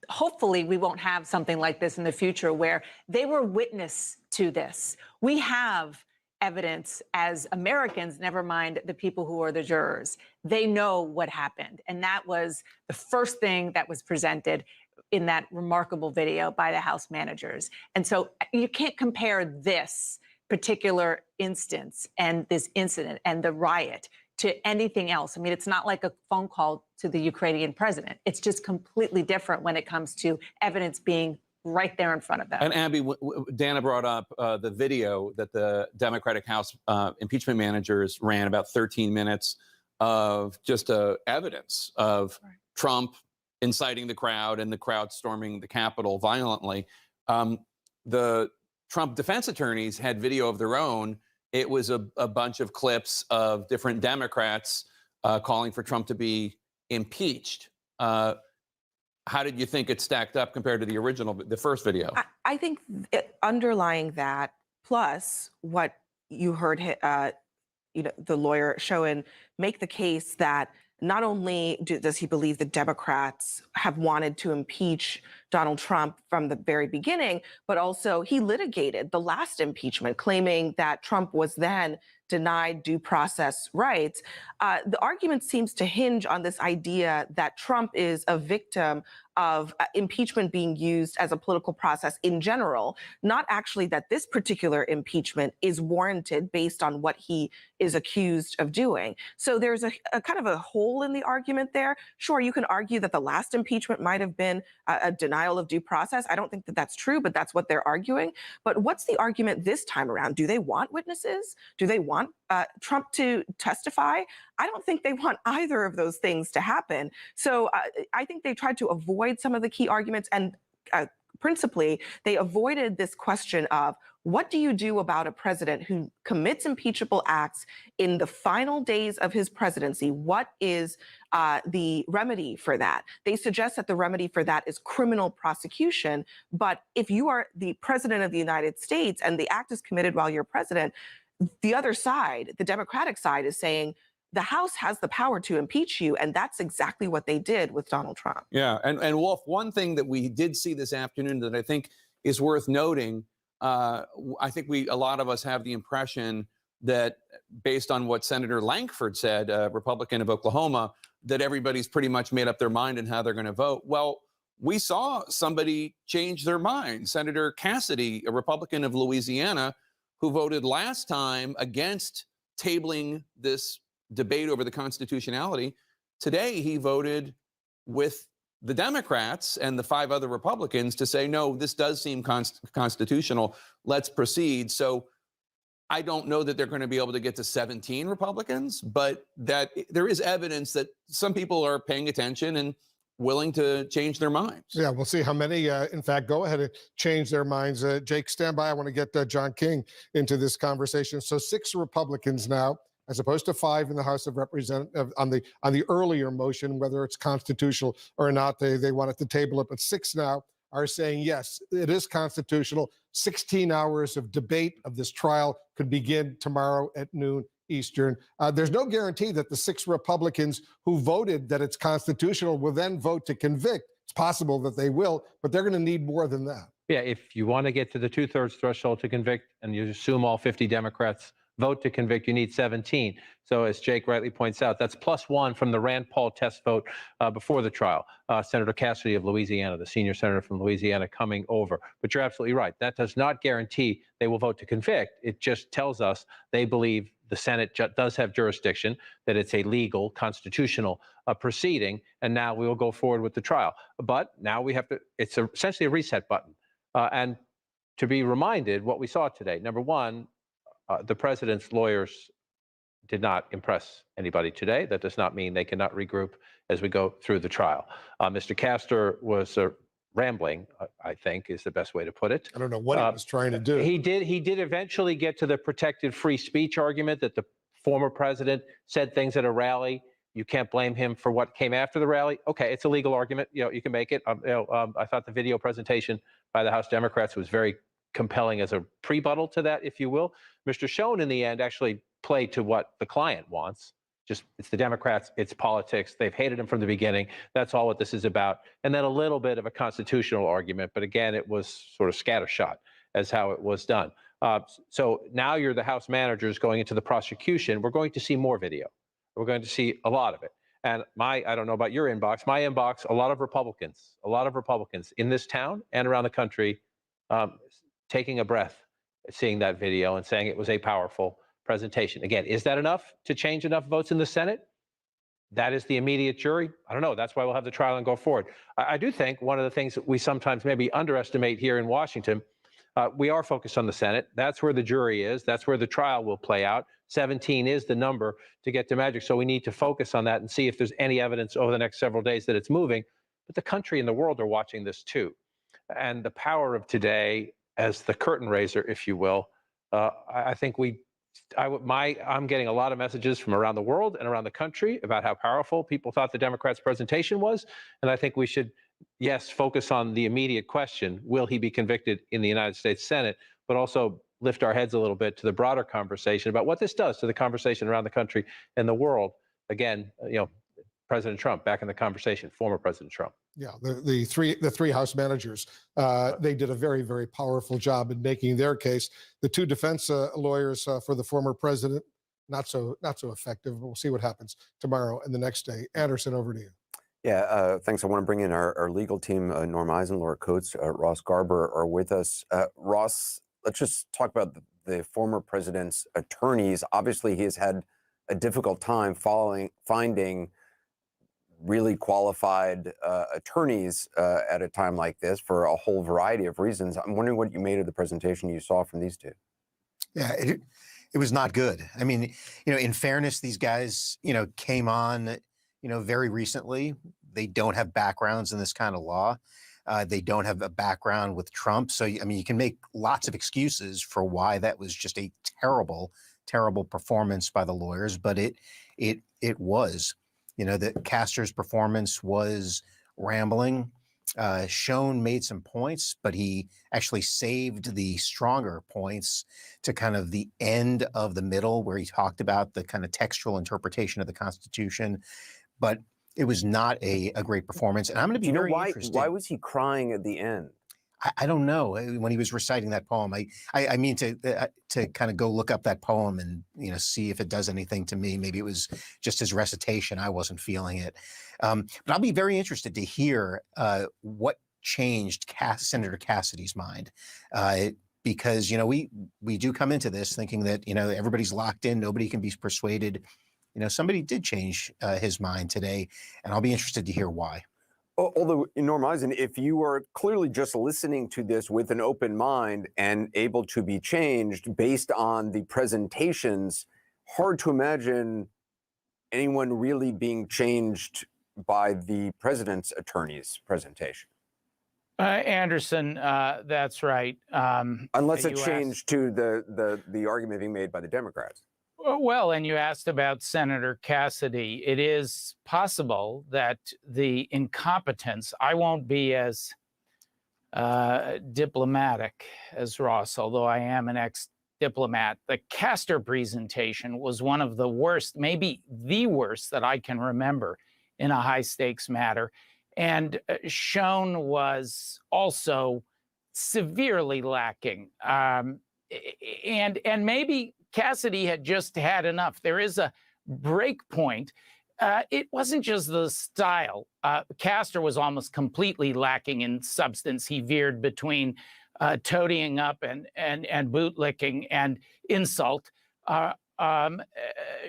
hopefully we won't have something like this in the future where they were witness to this. We have evidence as Americans, never mind the people who are the jurors. They know what happened. And that was the first thing that was presented in that remarkable video by the House managers. And so you can't compare this particular instance and this incident and the riot to anything else. I mean, it's not like a phone call to the Ukrainian president. It's just completely different when it comes to evidence being right there in front of them. And Abby, Dana brought up the video that the Democratic House impeachment managers ran, about 13 minutes of just evidence of Trump inciting the crowd and the crowd storming the Capitol violently. The Trump defense attorneys had video of their own. It was a bunch of clips of different Democrats calling for Trump to be impeached. How did you think it stacked up compared to the first video? I think underlying that, plus what you heard, the lawyer Schoen make the case that not only does he believe the Democrats have wanted to impeach Donald Trump from the very beginning, but also he litigated the last impeachment, claiming that Trump was then denied due process rights. The argument seems to hinge on this idea that Trump is a victim of impeachment being used as a political process in general, not actually that this particular impeachment is warranted based on what he is accused of doing. So there's a kind of a hole in the argument there. Sure, you can argue that the last impeachment might have been a denial of due process. I don't think that that's true, but that's what they're arguing. But what's the argument this time around? Do they want witnesses? Do they want Trump to testify? I don't think they want either of those things to happen. So I think they tried to avoid some of the key arguments, and principally, they avoided this question of what do you do about a president who commits impeachable acts in the final days of his presidency? What is the remedy for that? They suggest that the remedy for that is criminal prosecution. But if you are the president of the United States and the act is committed while you're president, the other side, the Democratic side, is saying the House has the power to impeach you. And that's exactly what they did with Donald Trump. Yeah. And Wolf, one thing that we did see this afternoon that I think is worth noting, I think a lot of us have the impression that based on what Senator Lankford said, a Republican of Oklahoma, that everybody's pretty much made up their mind on how they're going to vote. Well, we saw somebody change their mind. Senator Cassidy, a Republican of Louisiana, who voted last time against tabling this debate over the constitutionality. Today, he voted with the Democrats and the 5 other Republicans to say, no, this does seem constitutional. Let's proceed. So I don't know that they're going to be able to get to 17 Republicans, but that there is evidence that some people are paying attention and willing to change their minds. Yeah, we'll see how many, in fact, go ahead and change their minds. Jake, stand by. I want to get John King into this conversation. So 6 Republicans now, as opposed to 5 in the House of Representatives on the earlier motion, whether it's constitutional or not, they wanted to table it. But 6 now are saying, yes, it is constitutional. 16 hours of debate of this trial could begin tomorrow at noon Eastern. There's no guarantee that the 6 Republicans who voted that it's constitutional will then vote to convict. It's possible that they will, but they're going to need more than that. Yeah, if you want to get to the 2/3 threshold to convict, and you assume all 50 Democrats vote to convict, you need 17. So as Jake rightly points out, that's +1 from the Rand Paul test vote before the trial. Senator Cassidy of Louisiana, the senior senator from Louisiana, coming over. But you're absolutely right. That does not guarantee they will vote to convict. It just tells us they believe the Senate does have jurisdiction, that it's a legal, constitutional proceeding, and now we will go forward with the trial. But now we have to, it's essentially a reset button. And to be reminded what we saw today. Number one, the president's lawyers did not impress anybody today. That does not mean they cannot regroup as we go through the trial. Mr. Castor was rambling, I think is the best way to put it. I don't know what he was trying to do. He did eventually get to the protected free speech argument that the former president said things at a rally. You can't blame him for what came after the rally. Okay, it's a legal argument. You can make it. I thought the video presentation by the House Democrats was very compelling as a rebuttal to that, if you will. Mr. Schoen, in the end, actually played to what the client wants. Just it's the Democrats, it's politics. They've hated him from the beginning. That's all what this is about. And then a little bit of a constitutional argument, but again, it was sort of scattershot as how it was done. So now you're the House managers going into the prosecution. We're going to see more video. We're going to see a lot of it. And I don't know about your inbox, my inbox, a lot of Republicans in this town and around the country taking a breath, seeing that video and saying it was a powerful presentation. Again, is that enough to change enough votes in the Senate? That is the immediate jury. I don't know. That's why we'll have the trial and go forward. I do think one of the things that we sometimes maybe underestimate here in Washington, we are focused on the Senate. That's where the jury is. That's where the trial will play out. 17 is the number to get to magic. So we need to focus on that and see if there's any evidence over the next several days that it's moving. But the country and the world are watching this too. And the power of today as the curtain raiser, if you will, I think I'm getting a lot of messages from around the world and around the country about how powerful people thought the Democrats' presentation was. And I think we should, yes, focus on the immediate question, will he be convicted in the United States Senate, but also lift our heads a little bit to the broader conversation about what this does to the conversation around the country and the world. Again, President Trump back in the conversation, former President Trump. Yeah, the three House managers, they did a very, very powerful job in making their case. The two defense lawyers for the former president, not so effective. We'll see what happens tomorrow and the next day. Anderson, over to you. Yeah, thanks. I want to bring in our legal team, Norm Eisen, Laura Coates, Ross Garber are with us. Ross, let's just talk about the former president's attorneys. Obviously, he has had a difficult time finding really qualified attorneys at a time like this for a whole variety of reasons. I'm wondering what you made of the presentation you saw from these two. Yeah, it was not good. I mean, in fairness, these guys, came on, very recently. They don't have backgrounds in this kind of law. They don't have a background with Trump. So, I mean, you can make lots of excuses for why that was just a terrible, terrible performance by the lawyers, but it was. That Castor's performance was rambling. Schoen made some points, but he actually saved the stronger points to kind of the end of the middle where he talked about the kind of textual interpretation of the Constitution. But it was not a great performance. And I'm going to be very interested. Why was he crying at the end? I don't know. When he was reciting that poem, I mean to kind of go look up that poem and see if it does anything to me. Maybe it was just his recitation. I wasn't feeling it. But I'll be very interested to hear what changed Senator Cassidy's mind, because we do come into this thinking that everybody's locked in, nobody can be persuaded. Somebody did change his mind today, and I'll be interested to hear why. Although, Norm Eisen, if you are clearly just listening to this with an open mind and able to be changed based on the presentations, hard to imagine anyone really being changed by the president's attorney's presentation. Anderson, that's right. Unless it changed to the argument being made by the Democrats. Well, and you asked about Senator Cassidy. It is possible that the incompetence, I won't be as diplomatic as Ross, although I am an ex-diplomat. The Castor presentation was one of the worst, maybe the worst that I can remember in a high-stakes matter. And Schoen was also severely lacking. And maybe Cassidy had just had enough. There is a break point. It wasn't just the style. Castor was almost completely lacking in substance. He veered between toadying up and bootlicking and insult.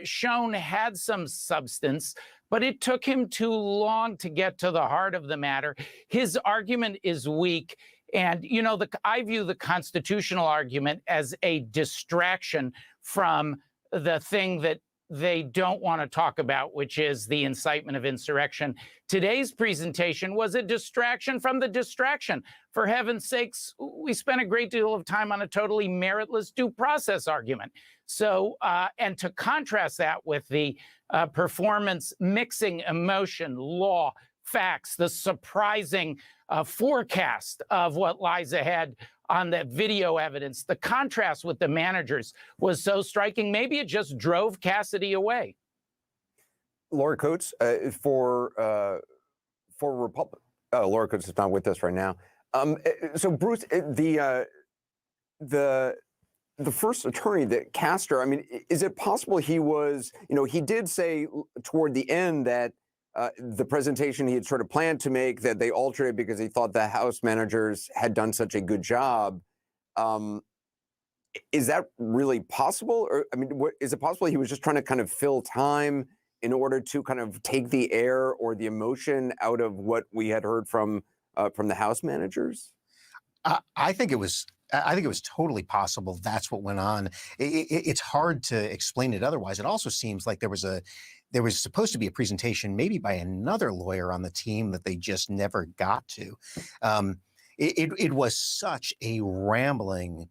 Schoen had some substance, but it took him too long to get to the heart of the matter. His argument is weak. And, you know, I view the constitutional argument as a distraction from the thing that they don't want to talk about, which is the incitement of insurrection. Today's presentation was a distraction from the distraction. For heaven's sakes, we spent a great deal of time on a totally meritless due process argument. So, and to contrast that with the performance mixing emotion, law, facts, the surprising forecast of what lies ahead on the video evidence, the contrast with the managers was so striking. Maybe it just drove Cassidy away. Laura Coates, for Republic. Oh, Laura Coates is not with us right now. So Bruce, the first attorney, that Castor, I mean, is it possible he was, he did say toward the end that the presentation he had sort of planned to make, that they altered it because he thought the House managers had done such a good job. Is that really possible? Or, I mean, is it possible he was just trying to kind of fill time in order to kind of take the air or the emotion out of what we had heard from the House managers? I think it was totally possible that's what went on. It's hard to explain it otherwise. It also seems like there was supposed to be a presentation maybe by another lawyer on the team that they just never got to. It was such a rambling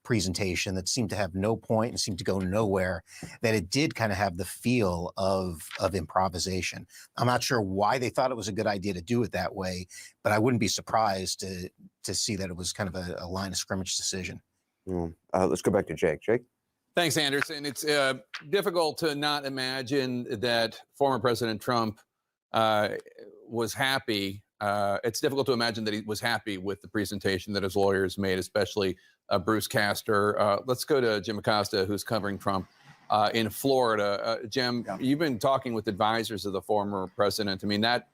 presentation that seemed to have no point and seemed to go nowhere, that it did kind of have the feel of improvisation. I'm not sure why they thought it was a good idea to do it that way, but I wouldn't be surprised to see that it was kind of a line of scrimmage decision. Let's go back to Jake. Jake? Thanks, Anderson. It's difficult to not imagine that former President Trump was happy. It's difficult to imagine that he was happy with the presentation that his lawyers made, especially Bruce Castor. Let's go to Jim Acosta, who's covering Trump in Florida. Jim, you've been talking with advisors of the former president. I mean, that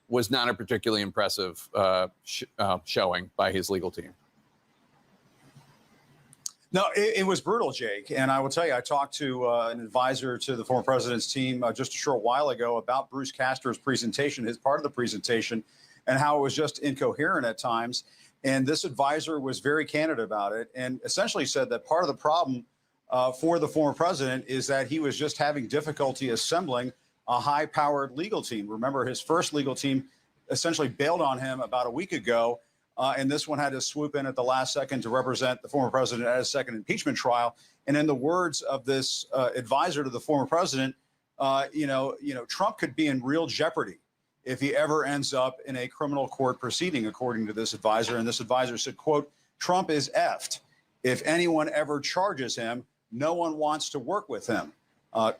was not a particularly impressive showing by his legal team. No, it was brutal, Jake. And I will tell you, I talked to an advisor to the former president's team just a short while ago about Bruce Castor's presentation, his part of the presentation, and how it was just incoherent at times. And this advisor was very candid about it and essentially said that part of the problem for the former president is that he was just having difficulty assembling a high-powered legal team. Remember, his first legal team essentially bailed on him about a week ago. And this one had to swoop in at the last second to represent the former president at his second impeachment trial. And in the words of this advisor to the former president, Trump could be in real jeopardy if he ever ends up in a criminal court proceeding, according to this advisor. And this advisor said, quote, "Trump is effed. If anyone ever charges him, no one wants to work with him."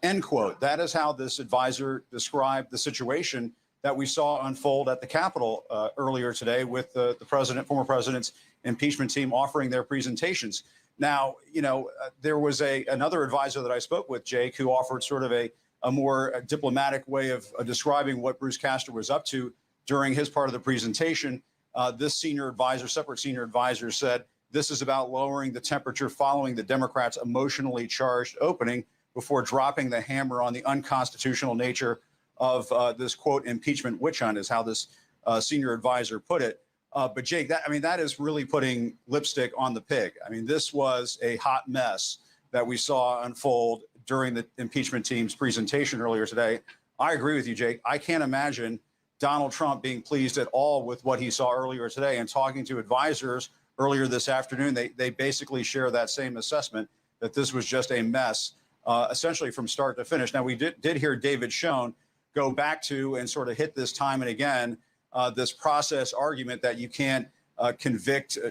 End quote. That is how this advisor described the situation that we saw unfold at the Capitol earlier today with the former president's impeachment team offering their presentations. Now, there was another advisor that I spoke with, Jake, who offered sort of a more diplomatic way of describing what Bruce Castor was up to during his part of the presentation. This separate senior advisor said, this is about lowering the temperature following the Democrats' emotionally charged opening before dropping the hammer on the unconstitutional nature of this, quote, impeachment witch hunt, is how this senior advisor put it. But Jake, that is really putting lipstick on the pig. I mean, this was a hot mess that we saw unfold during the impeachment team's presentation earlier today. I agree with you, Jake. I can't imagine Donald Trump being pleased at all with what he saw earlier today. And talking to advisors earlier this afternoon, they basically share that same assessment, that this was just a mess, essentially from start to finish. Now, we did hear David Schoen go back to and sort of hit this time and again, this process argument that you can't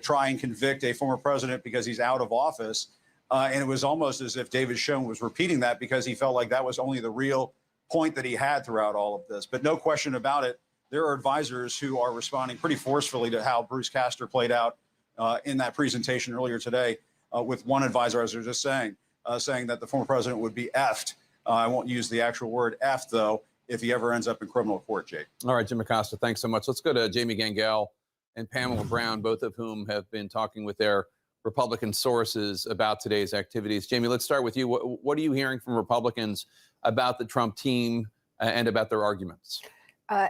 try and convict a former president because he's out of office. And it was almost as if David Schoen was repeating that because he felt like that was only the real point that he had throughout all of this. But no question about it, there are advisors who are responding pretty forcefully to how Bruce Castor played out in that presentation earlier today, with one advisor, as I was just saying that the former president would be effed. I won't use the actual word effed, though, if he ever ends up in criminal court, Jake. All right, Jim Acosta, thanks so much. Let's go to Jamie Gangel and Pamela Brown, both of whom have been talking with their Republican sources about today's activities. Jamie, let's start with you. What are you hearing from Republicans about the Trump team and about their arguments?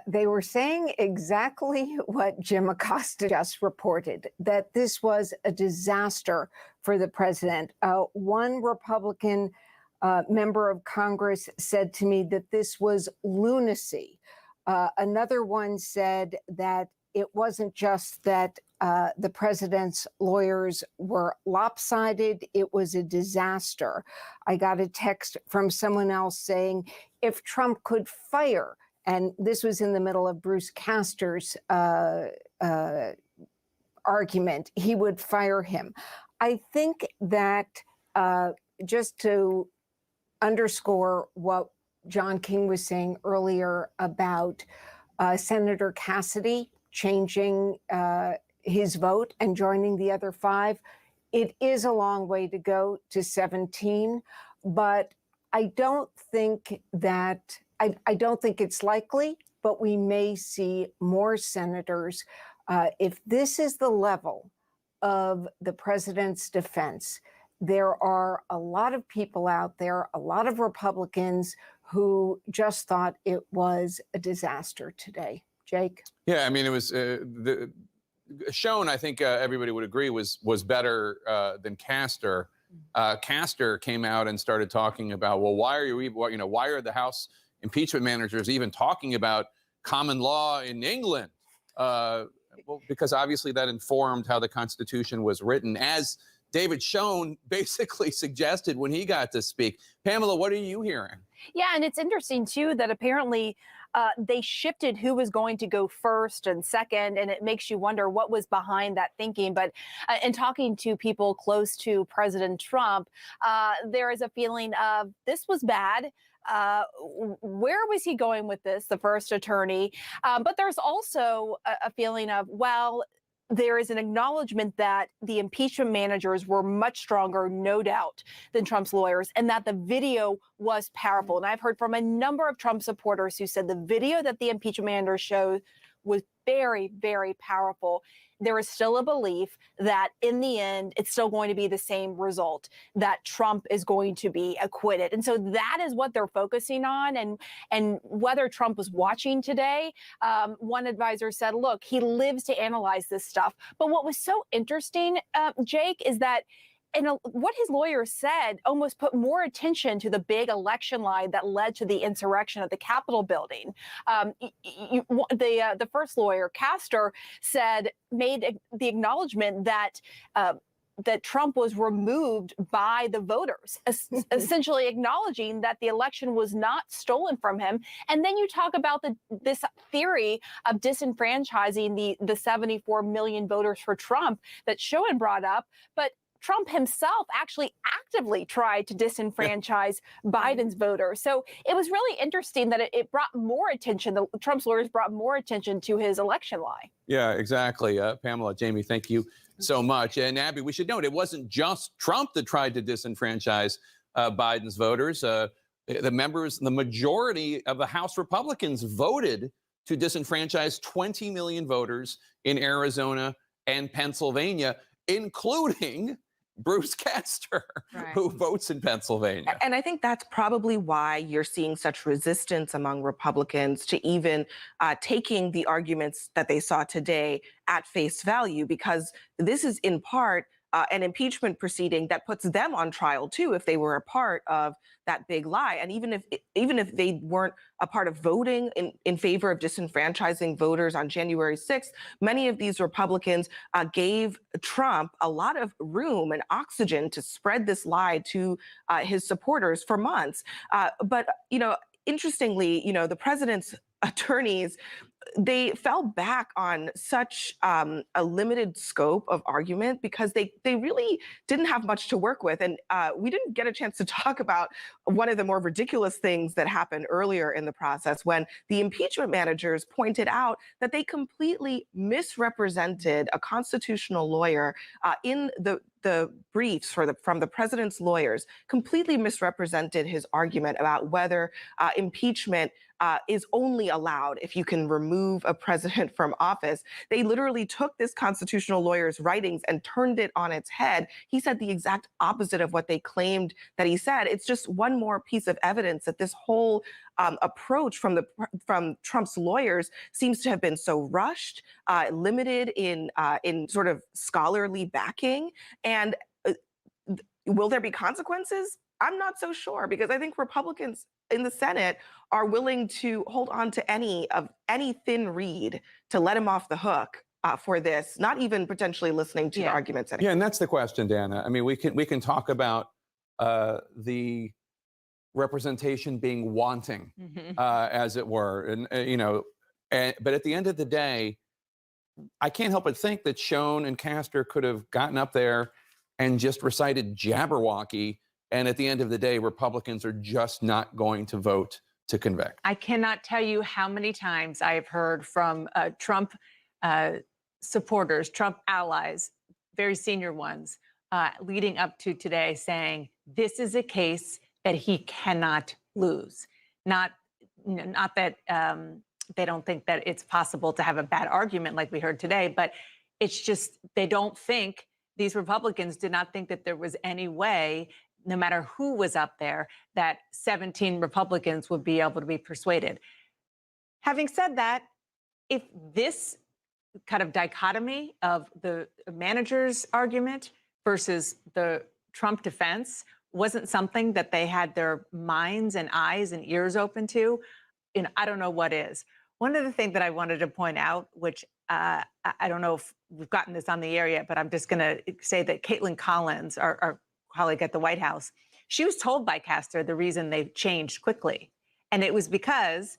They were saying exactly what Jim Acosta just reported, that this was a disaster for the president. One Republican member of Congress said to me that this was lunacy. Another one said that it wasn't just that the president's lawyers were lopsided, it was a disaster. I got a text from someone else saying if Trump could fire, and this was in the middle of Bruce Castor's argument, he would fire him. I think that just to underscore what John King was saying earlier about Senator Cassidy changing his vote and joining the other 5, it is a long way to go to 17, but I don't think that I don't think it's likely, but we may see more senators. If this is the level of the president's defense, there are a lot of people out there, a lot of Republicans who just thought it was a disaster today. Jake? Yeah, I mean, it was shown, I think everybody would agree, was better than Castor. Castor came out and started talking about, well, why are the House impeachment managers even talking about common law in England? Well, because obviously that informed how the Constitution was written, as David Schoen basically suggested when he got to speak. Pamela, what are you hearing? Yeah, and it's interesting, too, that apparently they shifted who was going to go first and second, and it makes you wonder what was behind that thinking. But in talking to people close to President Trump, there is a feeling of this was bad. Where was he going with this, the first attorney? But there's also a feeling of, well, there is an acknowledgement that the impeachment managers were much stronger, no doubt, than Trump's lawyers, and that the video was powerful. And I've heard from a number of Trump supporters who said the video that the impeachment managers showed was very, very powerful. There is still a belief that in the end, it's still going to be the same result, that Trump is going to be acquitted. And so that is what they're focusing on. And whether Trump was watching today, one advisor said, look, he lives to analyze this stuff. But what was so interesting, Jake, is that what his lawyer said almost put more attention to the big election lie that led to the insurrection at the Capitol building. The first lawyer, Castor, made the acknowledgement that that Trump was removed by the voters, essentially acknowledging that the election was not stolen from him. And then you talk about this theory of disenfranchising the 74 million voters for Trump that Schoen brought up, but Trump himself actually actively tried to disenfranchise Biden's voters. So it was really interesting that it brought more attention, Trump's lawyers brought more attention to his election lie. Yeah, exactly. Pamela, Jamie, thank you so much. And Abby, we should note it wasn't just Trump that tried to disenfranchise Biden's voters. The majority of the House Republicans voted to disenfranchise 20 million voters in Arizona and Pennsylvania, including Bruce Castor, who votes in Pennsylvania. And I think that's probably why you're seeing such resistance among Republicans to even taking the arguments that they saw today at face value, because this is in part an impeachment proceeding that puts them on trial too, if they were a part of that big lie. And even if they weren't a part of voting in favor of disenfranchising voters on January 6th, many of these Republicans gave Trump a lot of room and oxygen to spread this lie to his supporters for months. But, interestingly, the president's attorneys, they fell back on such a limited scope of argument because they really didn't have much to work with. And we didn't get a chance to talk about one of the more ridiculous things that happened earlier in the process when the impeachment managers pointed out that they completely misrepresented a constitutional lawyer in the the briefs from the president's lawyers completely misrepresented his argument about whether impeachment is only allowed if you can remove a president from office. They literally took this constitutional lawyer's writings and turned it on its head. He said the exact opposite of what they claimed that he said. It's just one more piece of evidence that this whole approach from Trump's lawyers seems to have been so rushed, limited in sort of scholarly backing. And will there be consequences? I'm not so sure, because I think Republicans in the Senate are willing to hold on to any thin reed to let him off the hook for this, not even potentially listening to the arguments anymore. Yeah, and that's the question, Dana. I mean, we can talk about the representation being wanting, as it were, and but at the end of the day, I can't help but think that Schoen and Castor could have gotten up there and just recited Jabberwocky, and at the end of the day, Republicans are just not going to vote to convict. I cannot tell you how many times I have heard from Trump supporters, Trump allies, very senior ones, leading up to today, saying this is a case that he cannot lose. Not that they don't think that it's possible to have a bad argument like we heard today, but it's just they don't think, these Republicans did not think that there was any way, no matter who was up there, that 17 Republicans would be able to be persuaded. Having said that, if this kind of dichotomy of the manager's argument versus the Trump defense wasn't something that they had their minds and eyes and ears open to, I don't know what is. One of the things that I wanted to point out, which I don't know if we've gotten this on the air yet, but I'm just going to say that Caitlin Collins, our colleague at the White House, she was told by Castor the reason they changed quickly. And it was because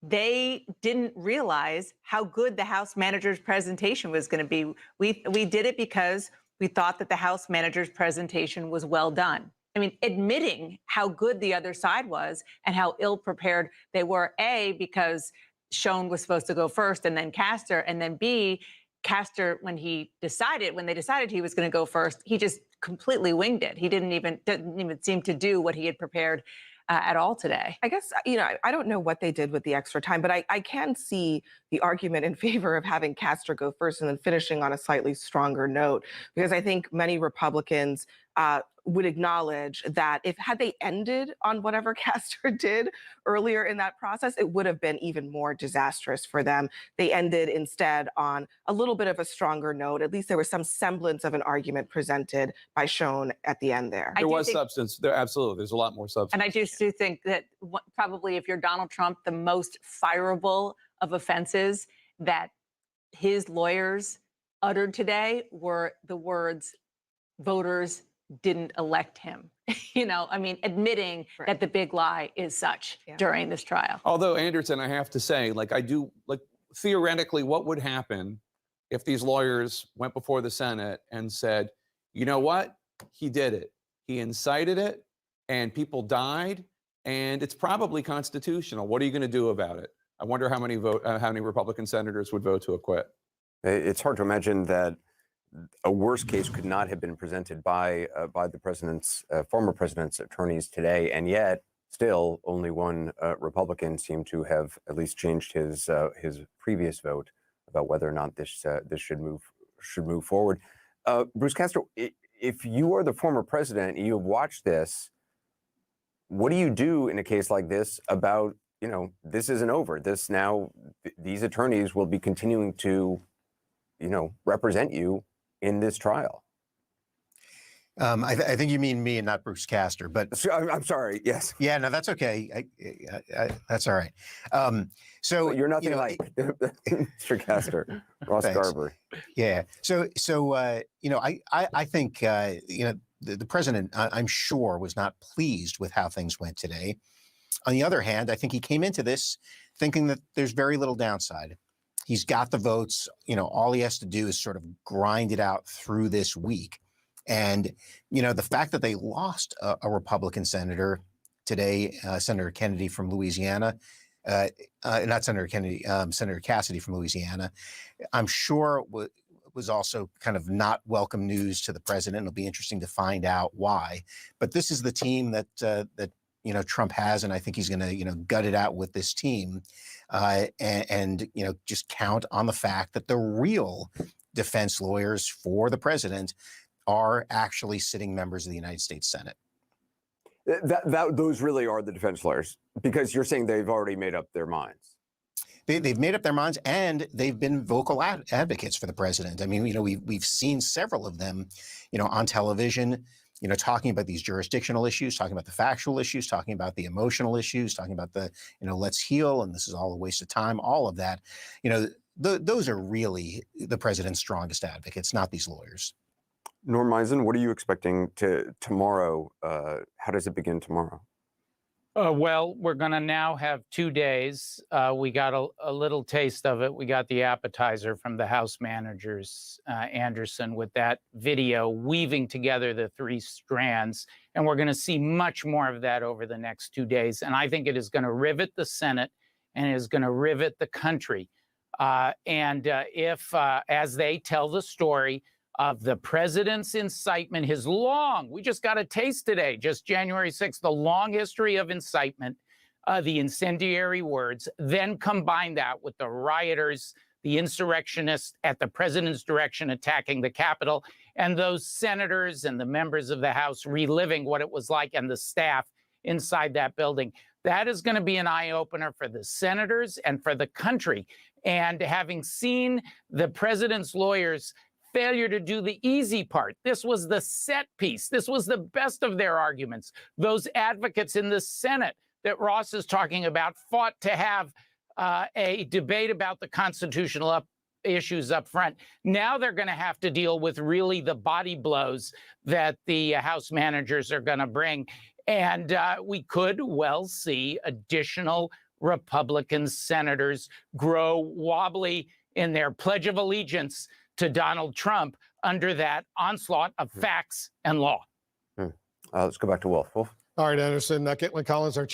they didn't realize how good the House manager's presentation was going to be. We did it because we thought that the House manager's presentation was well done. I mean, admitting how good the other side was and how ill prepared they were, A, because Schoen was supposed to go first and then Castor, and then B, Castor, when they decided he was going to go first, he just completely winged it. He didn't even seem to do what he had prepared at all today. I guess, I don't know what they did with the extra time, but I can see the argument in favor of having Castor go first and then finishing on a slightly stronger note, because I think many Republicans would acknowledge that had they ended on whatever Castor did earlier in that process, it would have been even more disastrous for them. They ended instead on a little bit of a stronger note. At least there was some semblance of an argument presented by Schoen at the end there. There was substance. There absolutely. There's a lot more substance. And I just do think that probably if you're Donald Trump, the most fireable of offenses that his lawyers uttered today were the words, voters didn't elect him. Admitting that the big lie is such during this trial. Although, Anderson, I have to say, theoretically, what would happen if these lawyers went before the Senate and said, you know what? He did it. He incited it, and people died, and it's probably constitutional. What are you going to do about it? I wonder how many Republican senators would vote to acquit. It's hard to imagine that a worse case could not have been presented by the president's former president's attorneys today, and yet still only one Republican seemed to have at least changed his previous vote about whether or not this should move forward. Bruce Castor, if you are the former president and you have watched this, what do you do in a case like this about, this isn't over? These attorneys will be continuing to, represent you in this trial. I think you mean me and not Bruce Castor, but I'm sorry. Yes. Yeah, no, that's okay. That's all right. So you're nothing like Mr. Castor, Ross Garber. Yeah. So I think the president, I'm sure, was not pleased with how things went today. On the other hand, I think he came into this thinking that there's very little downside. He's got the votes. All he has to do is sort of grind it out through this week. And, the fact that they lost a Republican senator today, Senator Kennedy from Louisiana, not Senator Kennedy, Senator Cassidy from Louisiana, I'm sure was also kind of not welcome news to the president. It'll be interesting to find out why. But this is the team that Trump has, and I think he's going to gut it out with this team, and just count on the fact that the real defense lawyers for the president are actually sitting members of the United States Senate. Those really are the defense lawyers, because you're saying they've already made up their minds. They've made up their minds, and they've been vocal advocates for the president. I mean, we've seen several of them, on television, talking about these jurisdictional issues, talking about the factual issues, talking about the emotional issues, talking about the, let's heal, and this is all a waste of time, all of that. Those are really the president's strongest advocates, not these lawyers. Norm Eisen, what are you expecting tomorrow? How does it begin tomorrow? Well, we're going to now have 2 days. We got a little taste of it. We got the appetizer from the House managers, Anderson, with that video weaving together the 3 strands. And we're going to see much more of that over the next 2 days. And I think it is going to rivet the Senate and it is going to rivet the country. If, as they tell the story of the president's incitement, we just got a taste today, just January 6th, the long history of incitement, the incendiary words, then combine that with the rioters, the insurrectionists at the president's direction attacking the Capitol, and those senators and the members of the House reliving what it was like and the staff inside that building. That is going to be an eye-opener for the senators and for the country. And having seen the president's lawyers' failure to do the easy part. This was the set piece. This was the best of their arguments. Those advocates in the Senate that Ross is talking about fought to have a debate about the constitutional issues up front. Now they're going to have to deal with really the body blows that the House managers are going to bring. And we could well see additional Republican senators grow wobbly in their Pledge of Allegiance to Donald Trump under that onslaught of facts and law. Let's go back to Wolf. Wolf? All right, Anderson. Caitlin Collins, our